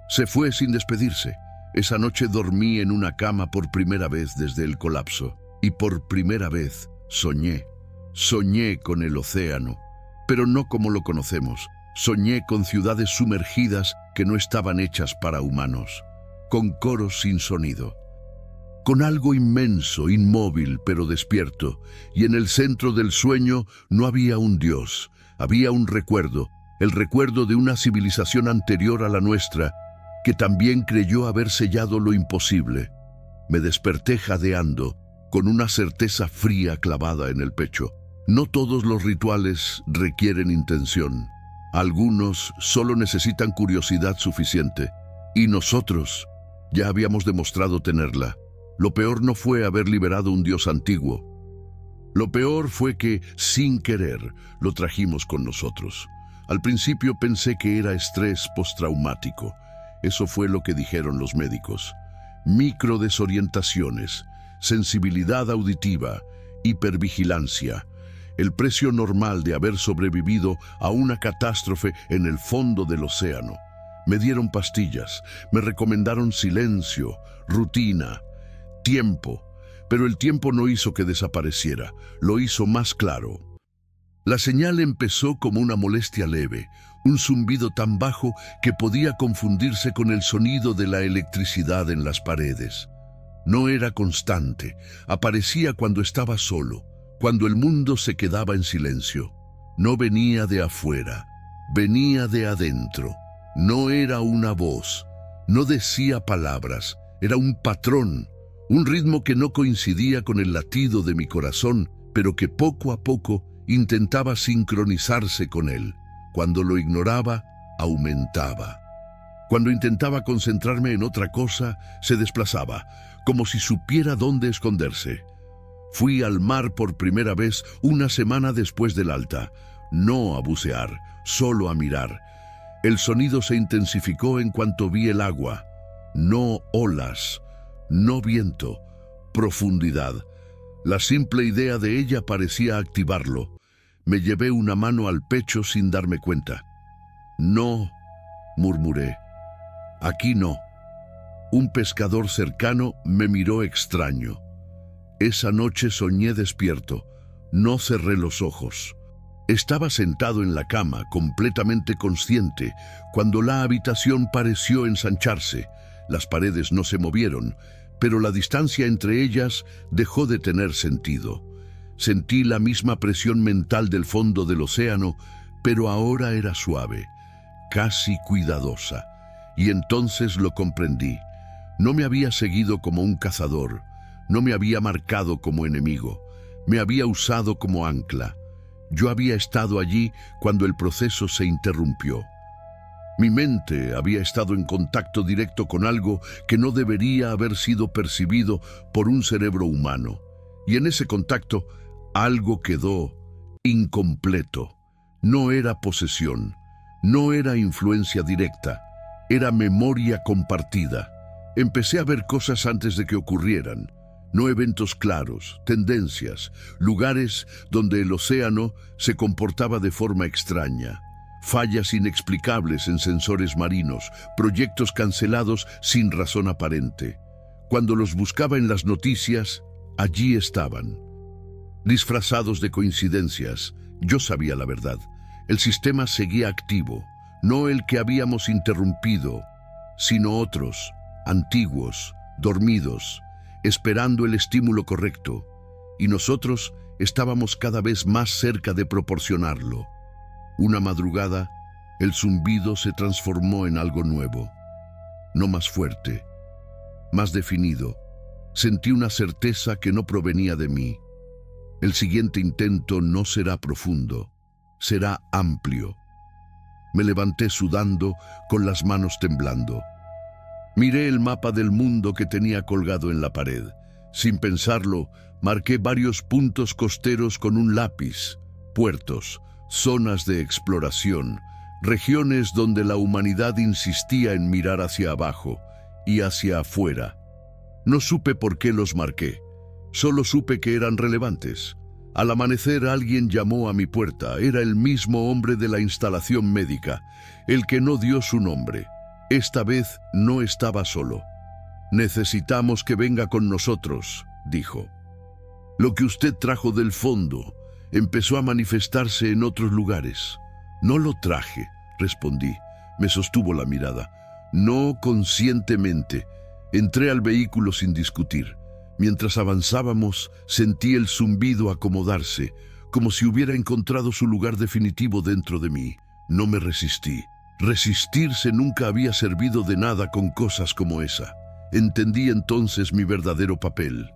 Se fue sin despedirse. Esa noche dormí en una cama por primera vez desde el colapso. Y por primera vez soñé. Soñé con el océano. Pero no como lo conocemos. Soñé con ciudades sumergidas que no estaban hechas para humanos. Con coros sin sonido. Con algo inmenso, inmóvil, pero despierto. Y en el centro del sueño no había un dios. Había un recuerdo. El recuerdo de una civilización anterior a la nuestra, que también creyó haber sellado lo imposible. Me desperté jadeando, con una certeza fría clavada en el pecho. No todos los rituales requieren intención. Algunos solo necesitan curiosidad suficiente. Y nosotros ya habíamos demostrado tenerla. Lo peor no fue haber liberado un dios antiguo. Lo peor fue que, sin querer, lo trajimos con nosotros. Al principio pensé que era estrés postraumático. Eso fue lo que dijeron los médicos. Microdesorientaciones, sensibilidad auditiva, hipervigilancia. El precio normal de haber sobrevivido a una catástrofe en el fondo del océano. Me dieron pastillas, me recomendaron silencio, rutina, tiempo. Pero el tiempo no hizo que desapareciera, lo hizo más claro. La señal empezó como una molestia leve, un zumbido tan bajo que podía confundirse con el sonido de la electricidad en las paredes. No era constante, aparecía cuando estaba solo, cuando el mundo se quedaba en silencio. No venía de afuera, venía de adentro. No era una voz, No decía palabras, era un patrón, un ritmo que no coincidía con el latido de mi corazón, pero que poco a poco intentaba sincronizarse con él. Cuando lo ignoraba, aumentaba. Cuando intentaba concentrarme en otra cosa, se desplazaba, como si supiera dónde esconderse. Fui al mar por primera vez una semana después del alta, no a bucear, solo a mirar. El sonido se intensificó en cuanto vi el agua. No olas, no viento, profundidad. La simple idea de ella parecía activarlo. Me llevé una mano al pecho sin darme cuenta. No, murmuré. Aquí no. Un pescador cercano me miró extraño. Esa noche soñé despierto. No cerré los ojos. Estaba sentado en la cama, completamente consciente, cuando la habitación pareció ensancharse. Las paredes no se movieron, pero la distancia entre ellas dejó de tener sentido. Sentí la misma presión mental del fondo del océano, pero ahora era suave, casi cuidadosa. Y entonces lo comprendí. No me había seguido como un cazador, no me había marcado como enemigo, me había usado como ancla. Yo había estado allí cuando el proceso se interrumpió. Mi mente había estado en contacto directo con algo que no debería haber sido percibido por un cerebro humano. Y en ese contacto, algo quedó incompleto. No era posesión, no era influencia directa, era memoria compartida. Empecé a ver cosas antes de que ocurrieran. No eventos claros, tendencias, lugares donde el océano se comportaba de forma extraña, fallas inexplicables en sensores marinos, proyectos cancelados sin razón aparente. Cuando los buscaba en las noticias, allí estaban. Disfrazados de coincidencias, yo sabía la verdad. El sistema seguía activo, no el que habíamos interrumpido, sino otros, antiguos, dormidos, esperando el estímulo correcto, y nosotros estábamos cada vez más cerca de proporcionarlo. Una madrugada, el zumbido se transformó en algo nuevo, no más fuerte, más definido. Sentí una certeza que no provenía de mí. El siguiente intento no será profundo, será amplio. Me levanté sudando, con las manos temblando. Miré el mapa del mundo que tenía colgado en la pared. Sin pensarlo, marqué varios puntos costeros con un lápiz, puertos, zonas de exploración, regiones donde la humanidad insistía en mirar hacia abajo y hacia afuera. No supe por qué los marqué, solo supe que eran relevantes. Al amanecer alguien llamó a mi puerta, era el mismo hombre de la instalación médica, el que no dio su nombre. Esta vez no estaba solo. «Necesitamos que venga con nosotros», dijo. «Lo que usted trajo del fondo empezó a manifestarse en otros lugares». «No lo traje», respondí. Me sostuvo la mirada. «No conscientemente». Entré al vehículo sin discutir. Mientras avanzábamos, sentí el zumbido acomodarse, como si hubiera encontrado su lugar definitivo dentro de mí. No me resistí. Resistirse nunca había servido de nada con cosas como esa. Entendí entonces mi verdadero papel.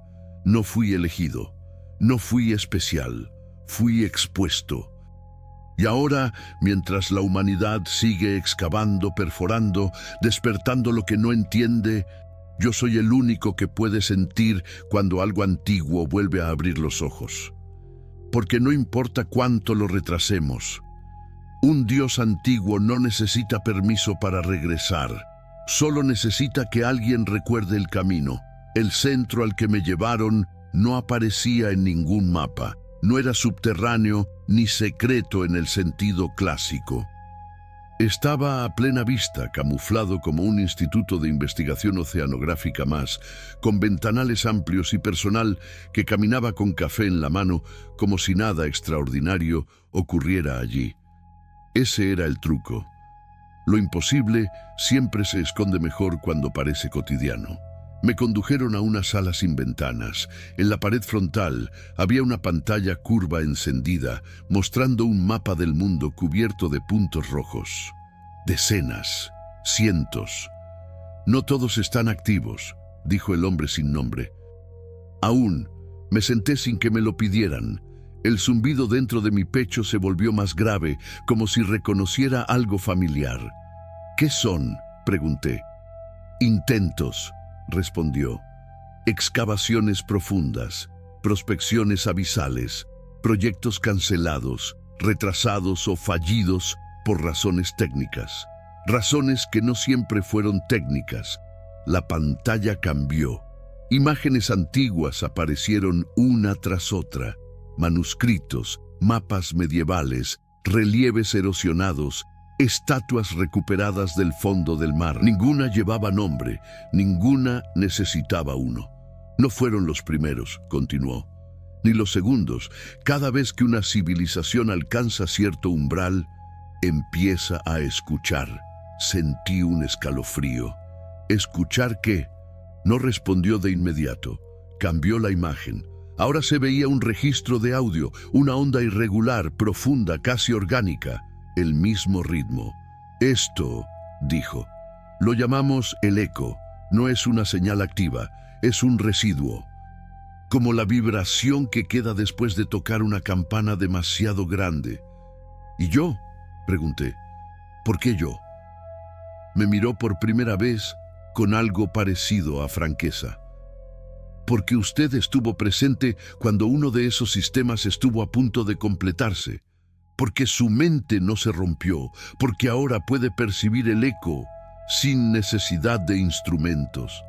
No fui elegido, no fui especial, fui expuesto. Y ahora, mientras la humanidad sigue excavando, perforando, despertando lo que no entiende, yo soy el único que puede sentir cuando algo antiguo vuelve a abrir los ojos. Porque no importa cuánto lo retrasemos, un Dios antiguo no necesita permiso para regresar. Solo necesita que alguien recuerde el camino. El centro al que me llevaron no aparecía en ningún mapa. No era subterráneo ni secreto en el sentido clásico. Estaba a plena vista, camuflado como un instituto de investigación oceanográfica más, con ventanales amplios y personal que caminaba con café en la mano como si nada extraordinario ocurriera allí. Ese era el truco. Lo imposible siempre se esconde mejor cuando parece cotidiano. Me condujeron a una sala sin ventanas. En la pared frontal había una pantalla curva encendida, mostrando un mapa del mundo cubierto de puntos rojos. Decenas, cientos. No todos están activos, dijo el hombre sin nombre. Aún, me senté sin que me lo pidieran. El zumbido dentro de mi pecho se volvió más grave, como si reconociera algo familiar. ¿Qué son?, pregunté. Intentos, respondió. Excavaciones profundas, prospecciones abisales, proyectos cancelados, retrasados o fallidos por razones técnicas. Razones que no siempre fueron técnicas. La pantalla cambió. Imágenes antiguas aparecieron una tras otra. Manuscritos, mapas medievales, relieves erosionados, estatuas recuperadas del fondo del mar. Ninguna llevaba nombre, ninguna necesitaba uno. No fueron los primeros, continuó, ni los segundos. Cada vez que una civilización alcanza cierto umbral, empieza a escuchar. Sentí un escalofrío. ¿Escuchar qué? No respondió de inmediato. Cambió la imagen. Ahora se veía un registro de audio, una onda irregular, profunda, casi orgánica, el mismo ritmo. Esto, dijo, lo llamamos el eco. No es una señal activa, es un residuo. Como la vibración que queda después de tocar una campana demasiado grande. ¿Y yo?, pregunté. ¿Por qué yo? Me miró por primera vez con algo parecido a franqueza. Porque usted estuvo presente cuando uno de esos sistemas estuvo a punto de completarse. Porque su mente no se rompió, porque ahora puede percibir el eco sin necesidad de instrumentos.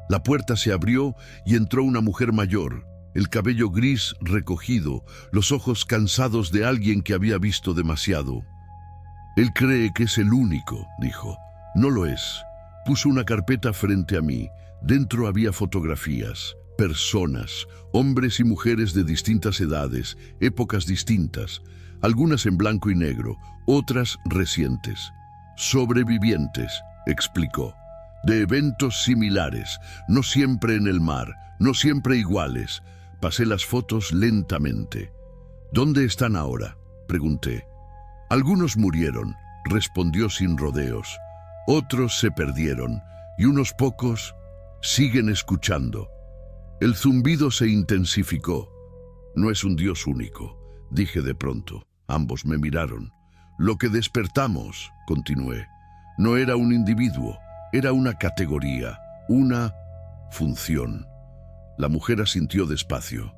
La puerta se abrió y entró una mujer mayor, el cabello gris recogido, los ojos cansados de alguien que había visto demasiado. Él cree que es el único, dijo. No lo es. Puso una carpeta frente a mí. Dentro había fotografías, personas, hombres y mujeres de distintas edades, épocas distintas, algunas en blanco y negro, otras recientes. Sobrevivientes, explicó, de eventos similares, no siempre en el mar, no siempre iguales. Pasé las fotos lentamente. ¿Dónde están ahora?, pregunté. Algunos murieron, respondió sin rodeos. Otros se perdieron y unos pocos siguen escuchando. El zumbido se intensificó. No es un Dios único, dije de pronto. Ambos me miraron. Lo que despertamos, continué, no era un individuo, era una categoría, una función. La mujer asintió despacio.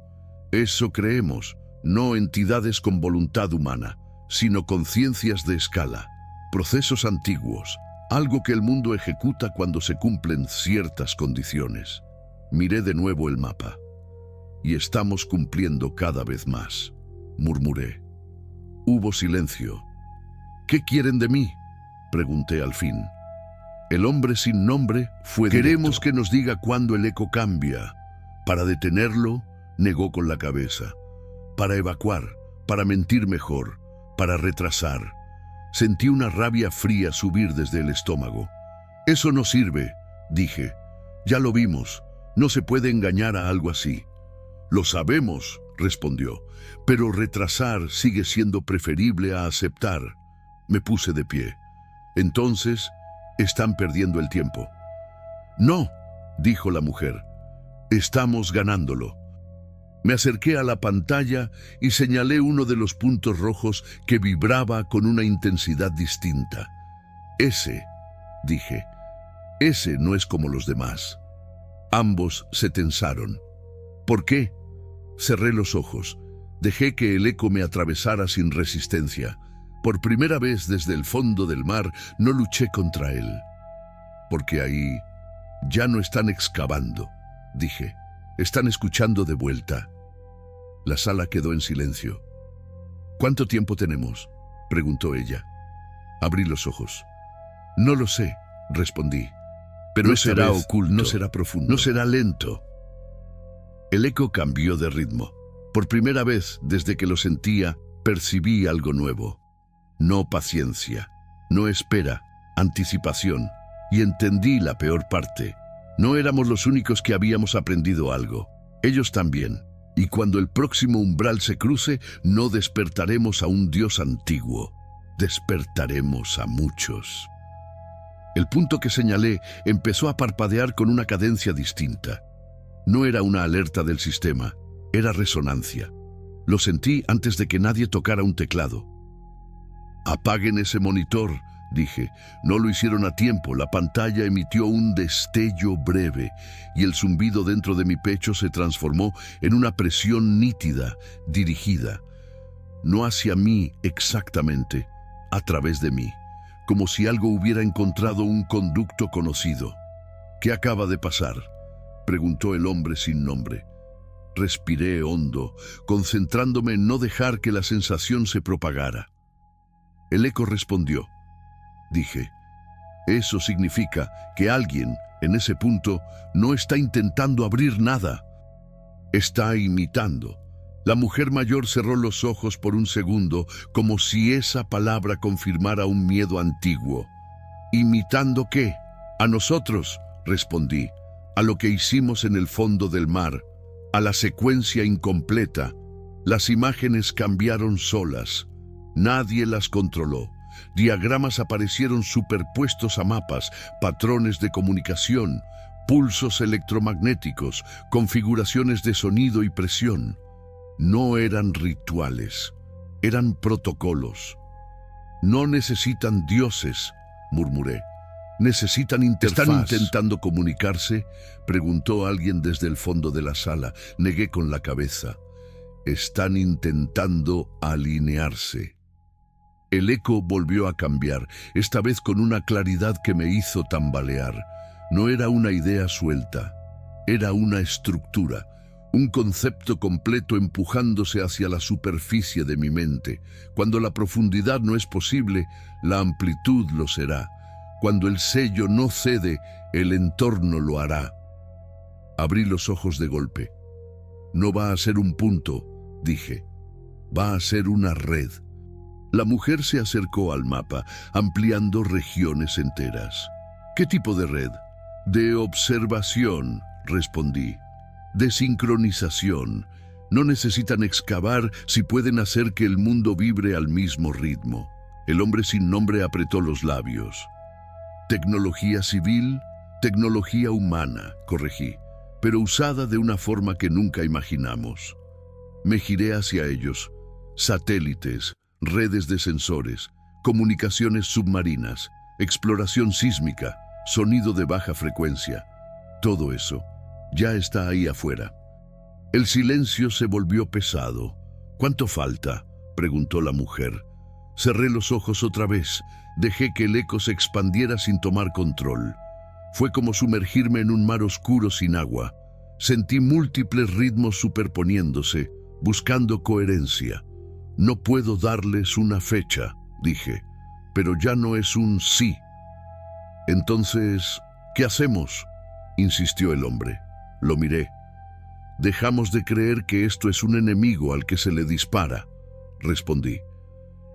Eso creemos, no entidades con voluntad humana, sino conciencias de escala, procesos antiguos, algo que el mundo ejecuta cuando se cumplen ciertas condiciones. Miré de nuevo el mapa. Y estamos cumpliendo cada vez más, murmuré. Hubo silencio. ¿Qué quieren de mí?, pregunté al fin. El hombre sin nombre fue directo. Queremos que nos diga cuándo el eco cambia. Para detenerlo, negó con la cabeza. Para evacuar, para mentir mejor, para retrasar. Sentí una rabia fría subir desde el estómago. Eso no sirve, dije. Ya lo vimos. No se puede engañar a algo así. Lo sabemos, respondió, pero retrasar sigue siendo preferible a aceptar. Me puse de pie. Entonces, están perdiendo el tiempo. No, dijo la mujer. Estamos ganándolo. Me acerqué a la pantalla y señalé uno de los puntos rojos que vibraba con una intensidad distinta. Ese, dije, ese no es como los demás. Ambos se tensaron. ¿Por qué? Cerré los ojos. Dejé que el eco me atravesara sin resistencia. Por primera vez desde el fondo del mar no luché contra él. Porque ahí ya no están excavando, dije. Están escuchando de vuelta. La sala quedó en silencio. ¿Cuánto tiempo tenemos?, preguntó ella. Abrí los ojos. No lo sé, respondí. Pero no será oculto, no será profundo, no será lento. El eco cambió de ritmo. Por primera vez desde que lo sentía, percibí algo nuevo. No paciencia, no espera, anticipación. Y entendí la peor parte. No éramos los únicos que habíamos aprendido algo. Ellos también. Y cuando el próximo umbral se cruce, no despertaremos a un Dios antiguo. Despertaremos a muchos. El punto que señalé empezó a parpadear con una cadencia distinta. No era una alerta del sistema, era resonancia. Lo sentí antes de que nadie tocara un teclado. «Apaguen ese monitor», dije. No lo hicieron a tiempo. La pantalla emitió un destello breve y el zumbido dentro de mi pecho se transformó en una presión nítida, dirigida. No hacia mí exactamente, a través de mí, como si algo hubiera encontrado un conducto conocido. «¿Qué acaba de pasar?», preguntó el hombre sin nombre. Respiré hondo, concentrándome en no dejar que la sensación se propagara. El eco respondió. Dije, eso significa que alguien, en ese punto, no está intentando abrir nada. Está imitando. La mujer mayor cerró los ojos por un segundo, como si esa palabra confirmara un miedo antiguo. ¿Imitando qué? A nosotros, respondí, a lo que hicimos en el fondo del mar, a la secuencia incompleta. Las imágenes cambiaron solas. Nadie las controló. Diagramas aparecieron superpuestos a mapas, patrones de comunicación, pulsos electromagnéticos, configuraciones de sonido y presión. No eran rituales, eran protocolos. «No necesitan dioses», murmuré. «Necesitan interfaz». «¿Están intentando comunicarse?», preguntó alguien desde el fondo de la sala. Negué con la cabeza. «Están intentando alinearse». El eco volvió a cambiar, esta vez con una claridad que me hizo tambalear. No era una idea suelta, era una estructura, un concepto completo empujándose hacia la superficie de mi mente. Cuando la profundidad no es posible, la amplitud lo será. Cuando el sello no cede, el entorno lo hará. Abrí los ojos de golpe. «No va a ser un punto», dije. «Va a ser una red». La mujer se acercó al mapa, ampliando regiones enteras. «¿Qué tipo de red?» «De observación», respondí. «De sincronización. No necesitan excavar si pueden hacer que el mundo vibre al mismo ritmo». El hombre sin nombre apretó los labios. «Tecnología civil, tecnología humana», corregí, pero usada de una forma que nunca imaginamos. Me giré hacia ellos. Satélites, redes de sensores, comunicaciones submarinas, exploración sísmica, sonido de baja frecuencia. Todo eso ya está ahí afuera. El silencio se volvió pesado. «¿Cuánto falta?», preguntó la mujer. Cerré los ojos otra vez. Dejé que el eco se expandiera sin tomar control. Fue como sumergirme en un mar oscuro sin agua. Sentí múltiples ritmos superponiéndose, buscando coherencia. «No puedo darles una fecha», dije, «pero ya no es un sí». «Entonces, ¿qué hacemos?», insistió el hombre. Lo miré. «Dejamos de creer que esto es un enemigo al que se le dispara», respondí,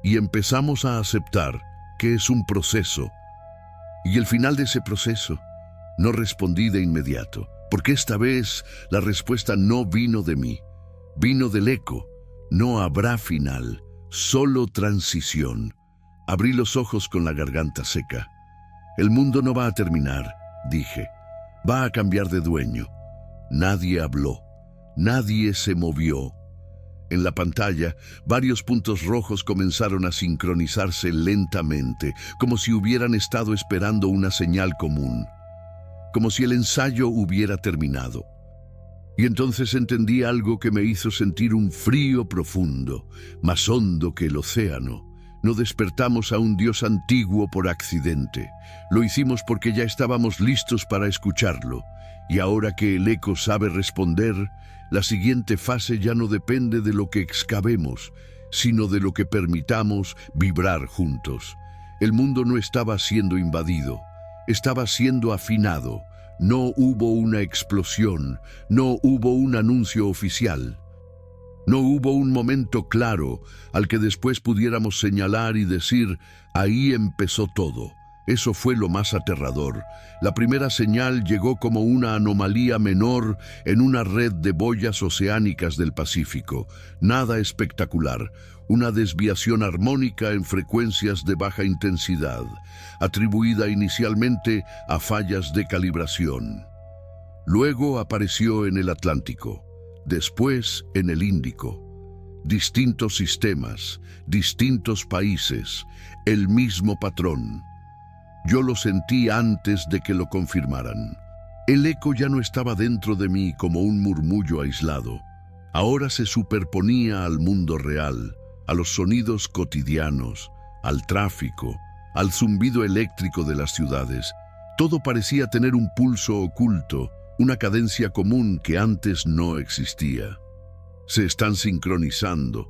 «y empezamos a aceptar que es un proceso». «¿Y el final de ese proceso?», no respondí de inmediato, porque esta vez la respuesta no vino de mí, vino del eco. No habrá final, solo transición. Abrí los ojos con la garganta seca. «El mundo no va a terminar», dije. «Va a cambiar de dueño». Nadie habló. Nadie se movió. En la pantalla, varios puntos rojos comenzaron a sincronizarse lentamente, como si hubieran estado esperando una señal común. Como si el ensayo hubiera terminado. Y entonces entendí algo que me hizo sentir un frío profundo, más hondo que el océano. No despertamos a un Dios antiguo por accidente. Lo hicimos porque ya estábamos listos para escucharlo. Y ahora que el eco sabe responder, la siguiente fase ya no depende de lo que excavemos, sino de lo que permitamos vibrar juntos. El mundo no estaba siendo invadido, estaba siendo afinado. No hubo una explosión, no hubo un anuncio oficial. No hubo un momento claro al que después pudiéramos señalar y decir, ahí empezó todo. Eso fue lo más aterrador. La primera señal llegó como una anomalía menor en una red de boyas oceánicas del Pacífico. Nada espectacular. Una desviación armónica en frecuencias de baja intensidad, atribuida inicialmente a fallas de calibración. Luego apareció en el Atlántico, después en el Índico. Distintos sistemas, distintos países, el mismo patrón. Yo lo sentí antes de que lo confirmaran. El eco ya no estaba dentro de mí como un murmullo aislado. Ahora se superponía al mundo real, a los sonidos cotidianos, al tráfico, al zumbido eléctrico de las ciudades. Todo parecía tener un pulso oculto, una cadencia común que antes no existía. Se están sincronizando,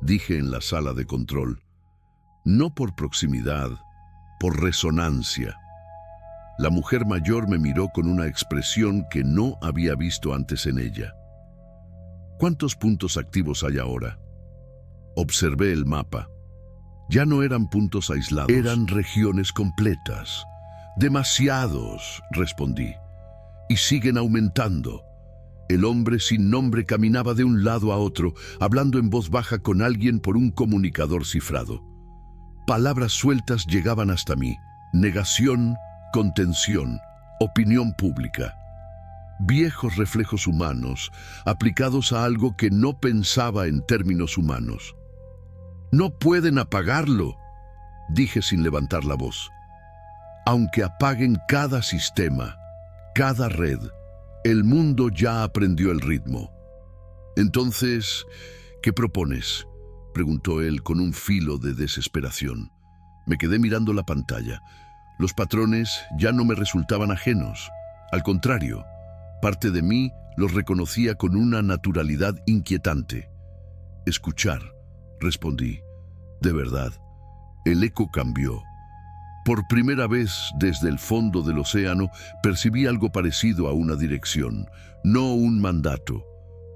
dije en la sala de control. No por proximidad, por resonancia. La mujer mayor me miró con una expresión que no había visto antes en ella. ¿Cuántos puntos activos hay ahora? Observé el mapa. Ya no eran puntos aislados, eran regiones completas. Demasiados, respondí. Y siguen aumentando. El hombre sin nombre caminaba de un lado a otro, hablando en voz baja con alguien por un comunicador cifrado. Palabras sueltas llegaban hasta mí. Negación, contención, opinión pública. Viejos reflejos humanos aplicados a algo que no pensaba en términos humanos. No pueden apagarlo, dije sin levantar la voz. Aunque apaguen cada sistema, cada red, el mundo ya aprendió el ritmo. Entonces, ¿qué propones?, preguntó él con un filo de desesperación. Me quedé mirando la pantalla. Los patrones ya no me resultaban ajenos. Al contrario, parte de mí los reconocía con una naturalidad inquietante. Escuchar, respondí. De verdad, el eco cambió. Por primera vez desde el fondo del océano percibí algo parecido a una dirección, no un mandato,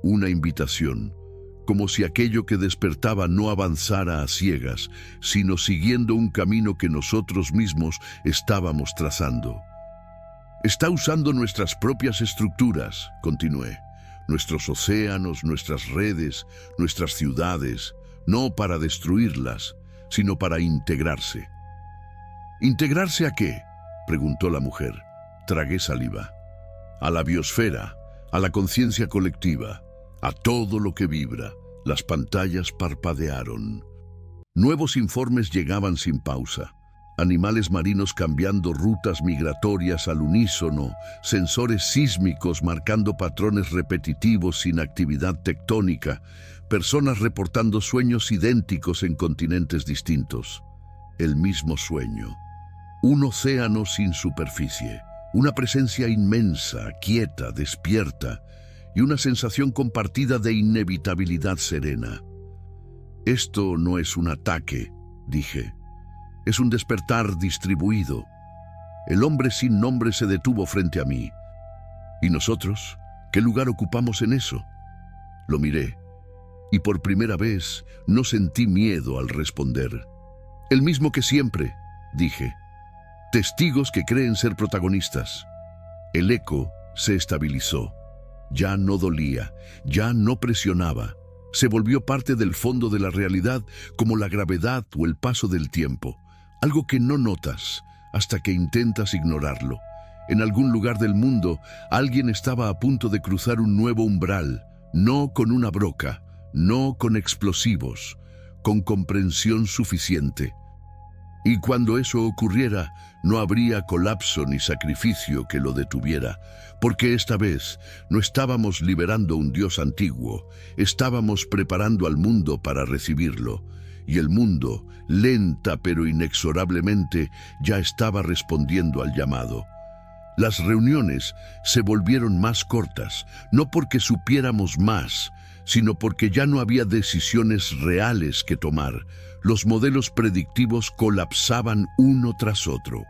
una invitación, como si aquello que despertaba no avanzara a ciegas, sino siguiendo un camino que nosotros mismos estábamos trazando. Está usando nuestras propias estructuras, continué, nuestros océanos, nuestras redes, nuestras ciudades, no para destruirlas, sino para integrarse. ¿Integrarse a qué?, preguntó la mujer. Tragué saliva. A la biosfera, a la conciencia colectiva, a todo lo que vibra. Las pantallas parpadearon. Nuevos informes llegaban sin pausa. Animales marinos cambiando rutas migratorias al unísono, sensores sísmicos marcando patrones repetitivos sin actividad tectónica, personas reportando sueños idénticos en continentes distintos. El mismo sueño. Un océano sin superficie, una presencia inmensa, quieta, despierta, y una sensación compartida de inevitabilidad serena. Esto no es un ataque, dije. Es un despertar distribuido. El hombre sin nombre se detuvo frente a mí. ¿Y nosotros? ¿Qué lugar ocupamos en eso? Lo miré, y por primera vez no sentí miedo al responder. El mismo que siempre, dije. Testigos que creen ser protagonistas. El eco se estabilizó. Ya no dolía, ya no presionaba. Se volvió parte del fondo de la realidad, como la gravedad o el paso del tiempo. Algo que no notas hasta que intentas ignorarlo. En algún lugar del mundo, alguien estaba a punto de cruzar un nuevo umbral, no con una broca, no con explosivos, con comprensión suficiente. Y cuando eso ocurriera, no habría colapso ni sacrificio que lo detuviera, porque esta vez no estábamos liberando un Dios antiguo, estábamos preparando al mundo para recibirlo, y el mundo, lenta pero inexorablemente, ya estaba respondiendo al llamado. Las reuniones se volvieron más cortas, no porque supiéramos más, sino porque ya no había decisiones reales que tomar. Los modelos predictivos colapsaban uno tras otro.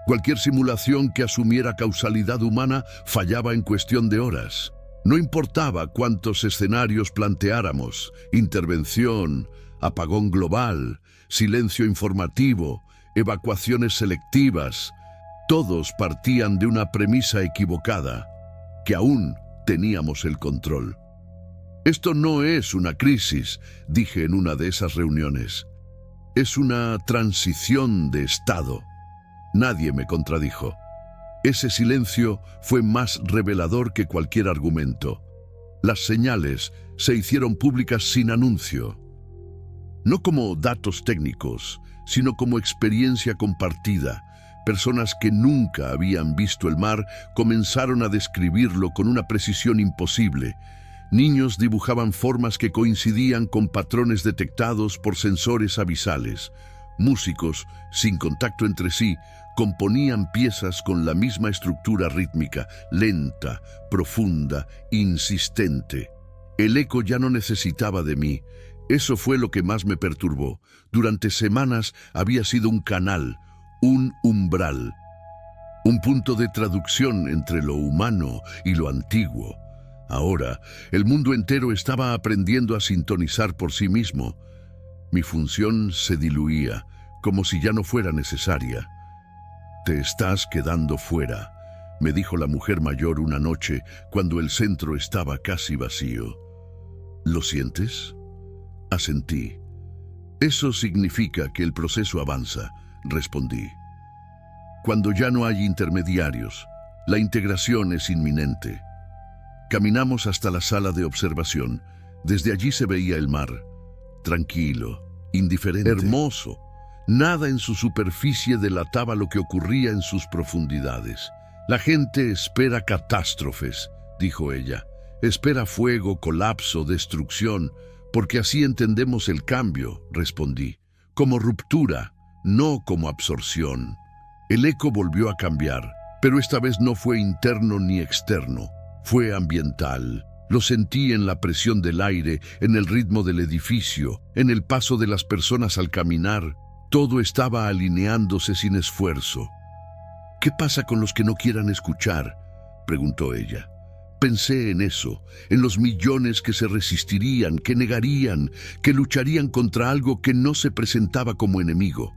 Cualquier simulación que asumiera causalidad humana fallaba en cuestión de horas. No importaba cuántos escenarios planteáramos: intervención, apagón global, silencio informativo, evacuaciones selectivas. Todos partían de una premisa equivocada, que aún teníamos el control. Esto no es una crisis, dije en una de esas reuniones. Es una transición de estado. Nadie me contradijo. Ese silencio fue más revelador que cualquier argumento. Las señales se hicieron públicas sin anuncio. No como datos técnicos, sino como experiencia compartida. Personas que nunca habían visto el mar comenzaron a describirlo con una precisión imposible. Niños dibujaban formas que coincidían con patrones detectados por sensores abisales. Músicos, sin contacto entre sí, componían piezas con la misma estructura rítmica, lenta, profunda, insistente. El eco ya no necesitaba de mí. Eso fue lo que más me perturbó. Durante semanas había sido un canal, un umbral, un punto de traducción entre lo humano y lo antiguo. Ahora, el mundo entero estaba aprendiendo a sintonizar por sí mismo. Mi función se diluía, como si ya no fuera necesaria. «Te estás quedando fuera», me dijo la mujer mayor una noche cuando el centro estaba casi vacío. «¿Lo sientes?». Asentí. «Eso significa que el proceso avanza», respondí. «Cuando ya no hay intermediarios, la integración es inminente». Caminamos hasta la sala de observación. Desde allí se veía el mar, tranquilo, indiferente, hermoso. Nada en su superficie delataba lo que ocurría en sus profundidades. «La gente espera catástrofes», dijo ella. «Espera fuego, colapso, destrucción, porque así entendemos el cambio», respondí. «Como ruptura, no como absorción». El eco volvió a cambiar, pero esta vez no fue interno ni externo. Fue ambiental. Lo sentí en la presión del aire, en el ritmo del edificio, en el paso de las personas al caminar. Todo estaba alineándose sin esfuerzo. «¿Qué pasa con los que no quieran escuchar?», preguntó ella. Pensé en eso, en los millones que se resistirían, que negarían, que lucharían contra algo que no se presentaba como enemigo.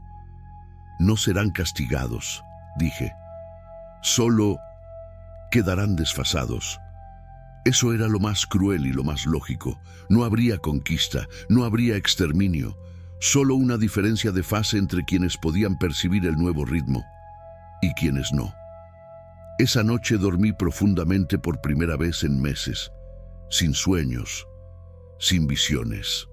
«No serán castigados», dije. «Solo quedarán desfasados». Eso era lo más cruel y lo más lógico. No habría conquista, no habría exterminio, solo una diferencia de fase entre quienes podían percibir el nuevo ritmo y quienes no. Esa noche dormí profundamente por primera vez en meses, sin sueños, sin visiones,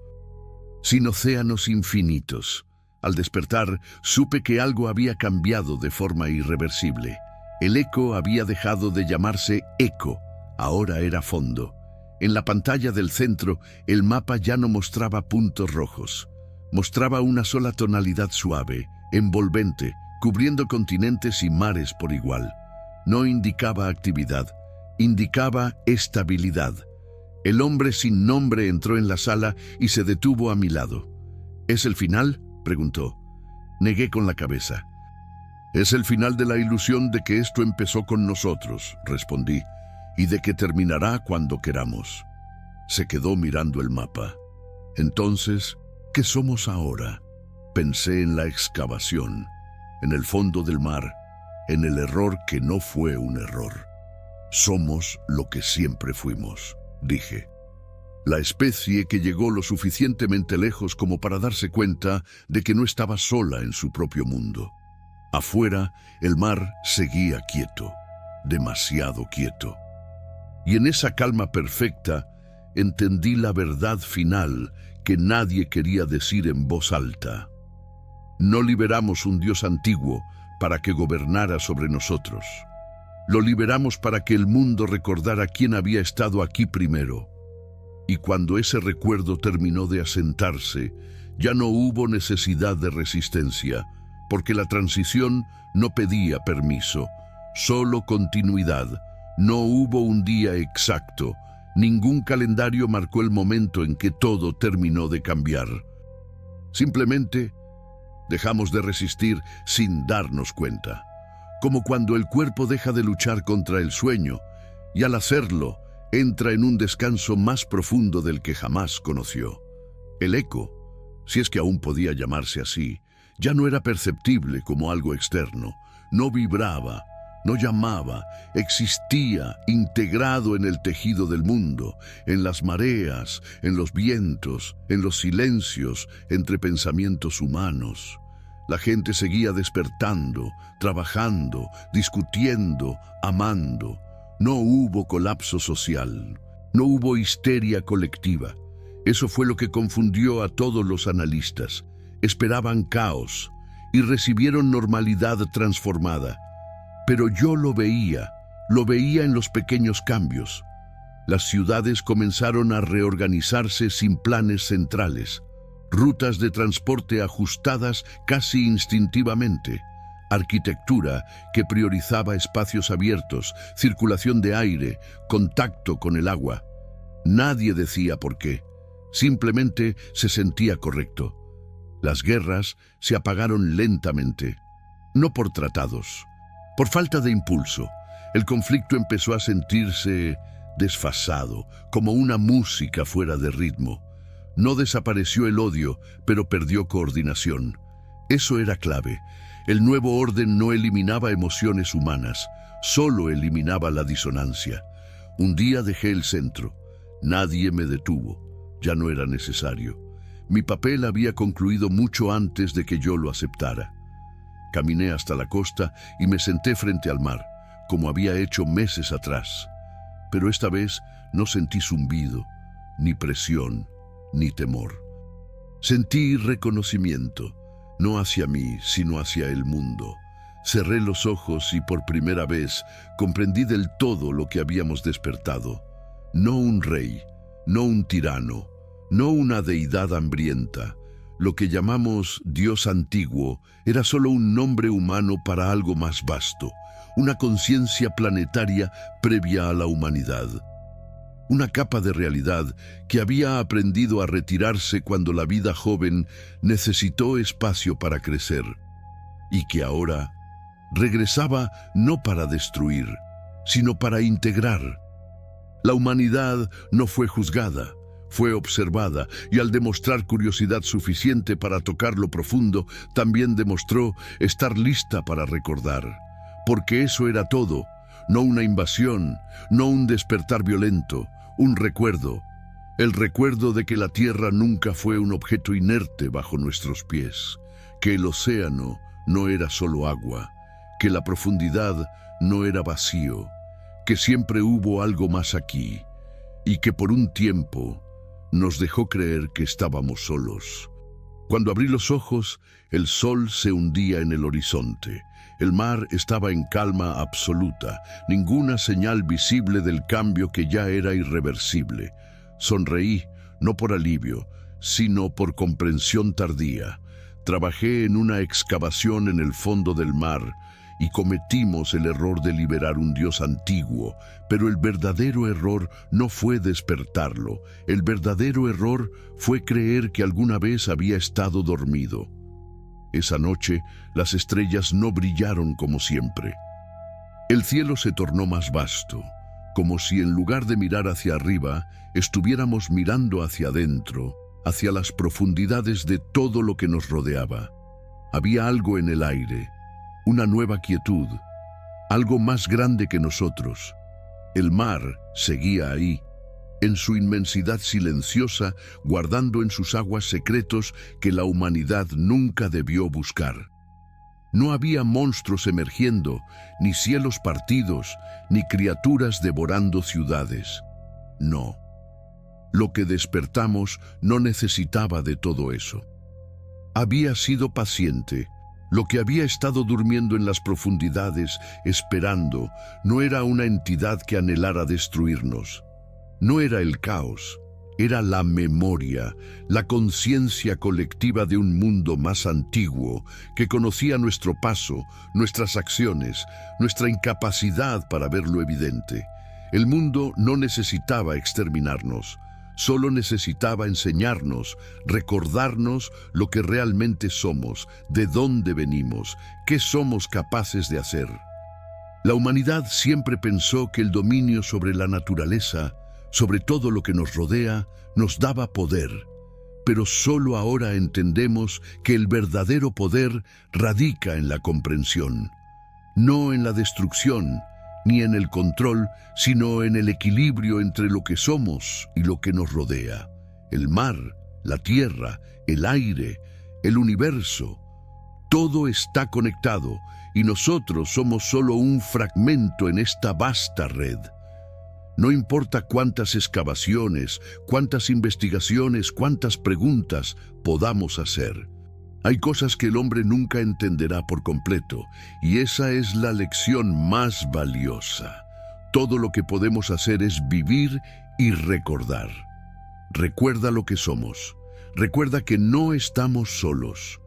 sin océanos infinitos. Al despertar, supe que algo había cambiado de forma irreversible. El eco había dejado de llamarse eco, ahora era fondo. En la pantalla del centro, el mapa ya no mostraba puntos rojos. Mostraba una sola tonalidad suave, envolvente, cubriendo continentes y mares por igual. No indicaba actividad, indicaba estabilidad. El hombre sin nombre entró en la sala y se detuvo a mi lado. «¿Es el final?», preguntó. Negué con la cabeza. «Es el final de la ilusión de que esto empezó con nosotros», respondí, «y de que terminará cuando queramos». Se quedó mirando el mapa. «Entonces, ¿qué somos ahora?». Pensé en la excavación, en el fondo del mar, en el error que no fue un error. «Somos lo que siempre fuimos», dije. La especie que llegó lo suficientemente lejos como para darse cuenta de que no estaba sola en su propio mundo. Afuera, el mar seguía quieto, demasiado quieto. Y en esa calma perfecta, entendí la verdad final que nadie quería decir en voz alta. No liberamos un Dios antiguo para que gobernara sobre nosotros. Lo liberamos para que el mundo recordara quién había estado aquí primero. Y cuando ese recuerdo terminó de asentarse, ya no hubo necesidad de resistencia, porque la transición no pedía permiso, solo continuidad. No hubo un día exacto, ningún calendario marcó el momento en que todo terminó de cambiar. Simplemente dejamos de resistir sin darnos cuenta, como cuando el cuerpo deja de luchar contra el sueño, y al hacerlo, entra en un descanso más profundo del que jamás conoció. El eco, si es que aún podía llamarse así, Ya no era perceptible como algo externo, no vibraba, no llamaba, existía integrado en el tejido del mundo, en las mareas, en los vientos, en los silencios entre pensamientos humanos. La gente seguía despertando, trabajando, discutiendo, amando. No hubo colapso social, no hubo histeria colectiva. Eso fue lo que confundió a todos los analistas. Esperaban caos y recibieron normalidad transformada. Pero yo lo veía en los pequeños cambios. Las ciudades comenzaron a reorganizarse sin planes centrales, rutas de transporte ajustadas casi instintivamente, arquitectura que priorizaba espacios abiertos, circulación de aire, contacto con el agua. Nadie decía por qué, simplemente se sentía correcto. Las guerras se apagaron lentamente, no por tratados, por falta de impulso. El conflicto empezó a sentirse desfasado, como una música fuera de ritmo. No desapareció el odio, pero perdió coordinación. Eso era clave. El nuevo orden no eliminaba emociones humanas, solo eliminaba la disonancia. Un día dejé el centro. Nadie me detuvo. Ya no era necesario. Mi papel había concluido mucho antes de que yo lo aceptara. Caminé hasta la costa y me senté frente al mar, como había hecho meses atrás. Pero esta vez no sentí zumbido, ni presión, ni temor. Sentí reconocimiento, no hacia mí, sino hacia el mundo. Cerré los ojos y por primera vez comprendí del todo lo que habíamos despertado. No un rey, no un tirano, no una deidad hambrienta. Lo que llamamos Dios antiguo era solo un nombre humano para algo más vasto, una conciencia planetaria previa a la humanidad. Una capa de realidad que había aprendido a retirarse cuando la vida joven necesitó espacio para crecer, y que ahora regresaba no para destruir, sino para integrar. La humanidad no fue juzgada, fue observada, y al demostrar curiosidad suficiente para tocar lo profundo, también demostró estar lista para recordar. Porque eso era todo, no una invasión, no un despertar violento, un recuerdo. El recuerdo de que la Tierra nunca fue un objeto inerte bajo nuestros pies, que el océano no era solo agua, que la profundidad no era vacío, que siempre hubo algo más aquí, y que por un tiempo nos dejó creer que estábamos solos. Cuando abrí los ojos, el sol se hundía en el horizonte. El mar estaba en calma absoluta, ninguna señal visible del cambio que ya era irreversible. Sonreí, no por alivio, sino por comprensión tardía. Trabajé en una excavación en el fondo del mar y cometimos el error de liberar un Dios antiguo, pero el verdadero error no fue despertarlo. El verdadero error fue creer que alguna vez había estado dormido. Esa noche, las estrellas no brillaron como siempre. El cielo se tornó más vasto, como si en lugar de mirar hacia arriba, estuviéramos mirando hacia adentro, hacia las profundidades de todo lo que nos rodeaba. Había algo en el aire, una nueva quietud, algo más grande que nosotros. El mar seguía ahí, en su inmensidad silenciosa, guardando en sus aguas secretos que la humanidad nunca debió buscar. No había monstruos emergiendo, ni cielos partidos, ni criaturas devorando ciudades. No. Lo que despertamos no necesitaba de todo eso. Había sido paciente. Lo que había estado durmiendo en las profundidades, esperando, no era una entidad que anhelara destruirnos. No era el caos, era la memoria, la conciencia colectiva de un mundo más antiguo que conocía nuestro paso, nuestras acciones, nuestra incapacidad para ver lo evidente. El mundo no necesitaba exterminarnos, solo necesitaba enseñarnos, recordarnos lo que realmente somos, de dónde venimos, qué somos capaces de hacer. La humanidad siempre pensó que el dominio sobre la naturaleza, sobre todo lo que nos rodea, nos daba poder. pero solo ahora entendemos que el verdadero poder radica en la comprensión, no en la destrucción, ni en el control, sino en el equilibrio entre lo que somos y lo que nos rodea. El mar, la tierra, el aire, el universo, todo está conectado y nosotros somos solo un fragmento en esta vasta red. No importa cuántas excavaciones, cuántas investigaciones, cuántas preguntas podamos hacer. Hay cosas que el hombre nunca entenderá por completo, y esa es la lección más valiosa. Todo lo que podemos hacer es vivir y recordar. Recuerda lo que somos. Recuerda que no estamos solos.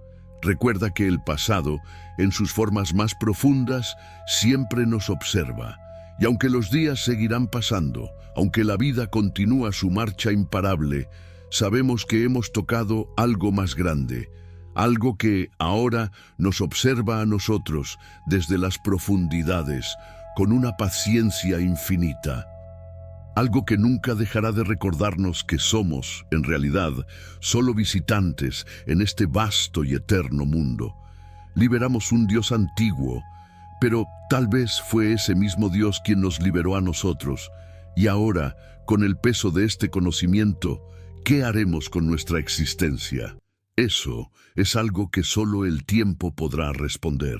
Recuerda que el pasado, en sus formas más profundas, siempre nos observa. Y aunque los días seguirán pasando, aunque la vida continúa su marcha imparable, sabemos que hemos tocado algo más grande, algo que ahora nos observa a nosotros desde las profundidades, con una paciencia infinita. Algo que nunca dejará de recordarnos que somos, en realidad, solo visitantes en este vasto y eterno mundo. Liberamos un Dios antiguo, pero tal vez fue ese mismo Dios quien nos liberó a nosotros. Y ahora, con el peso de este conocimiento, ¿qué haremos con nuestra existencia? Eso es algo que solo el tiempo podrá responder.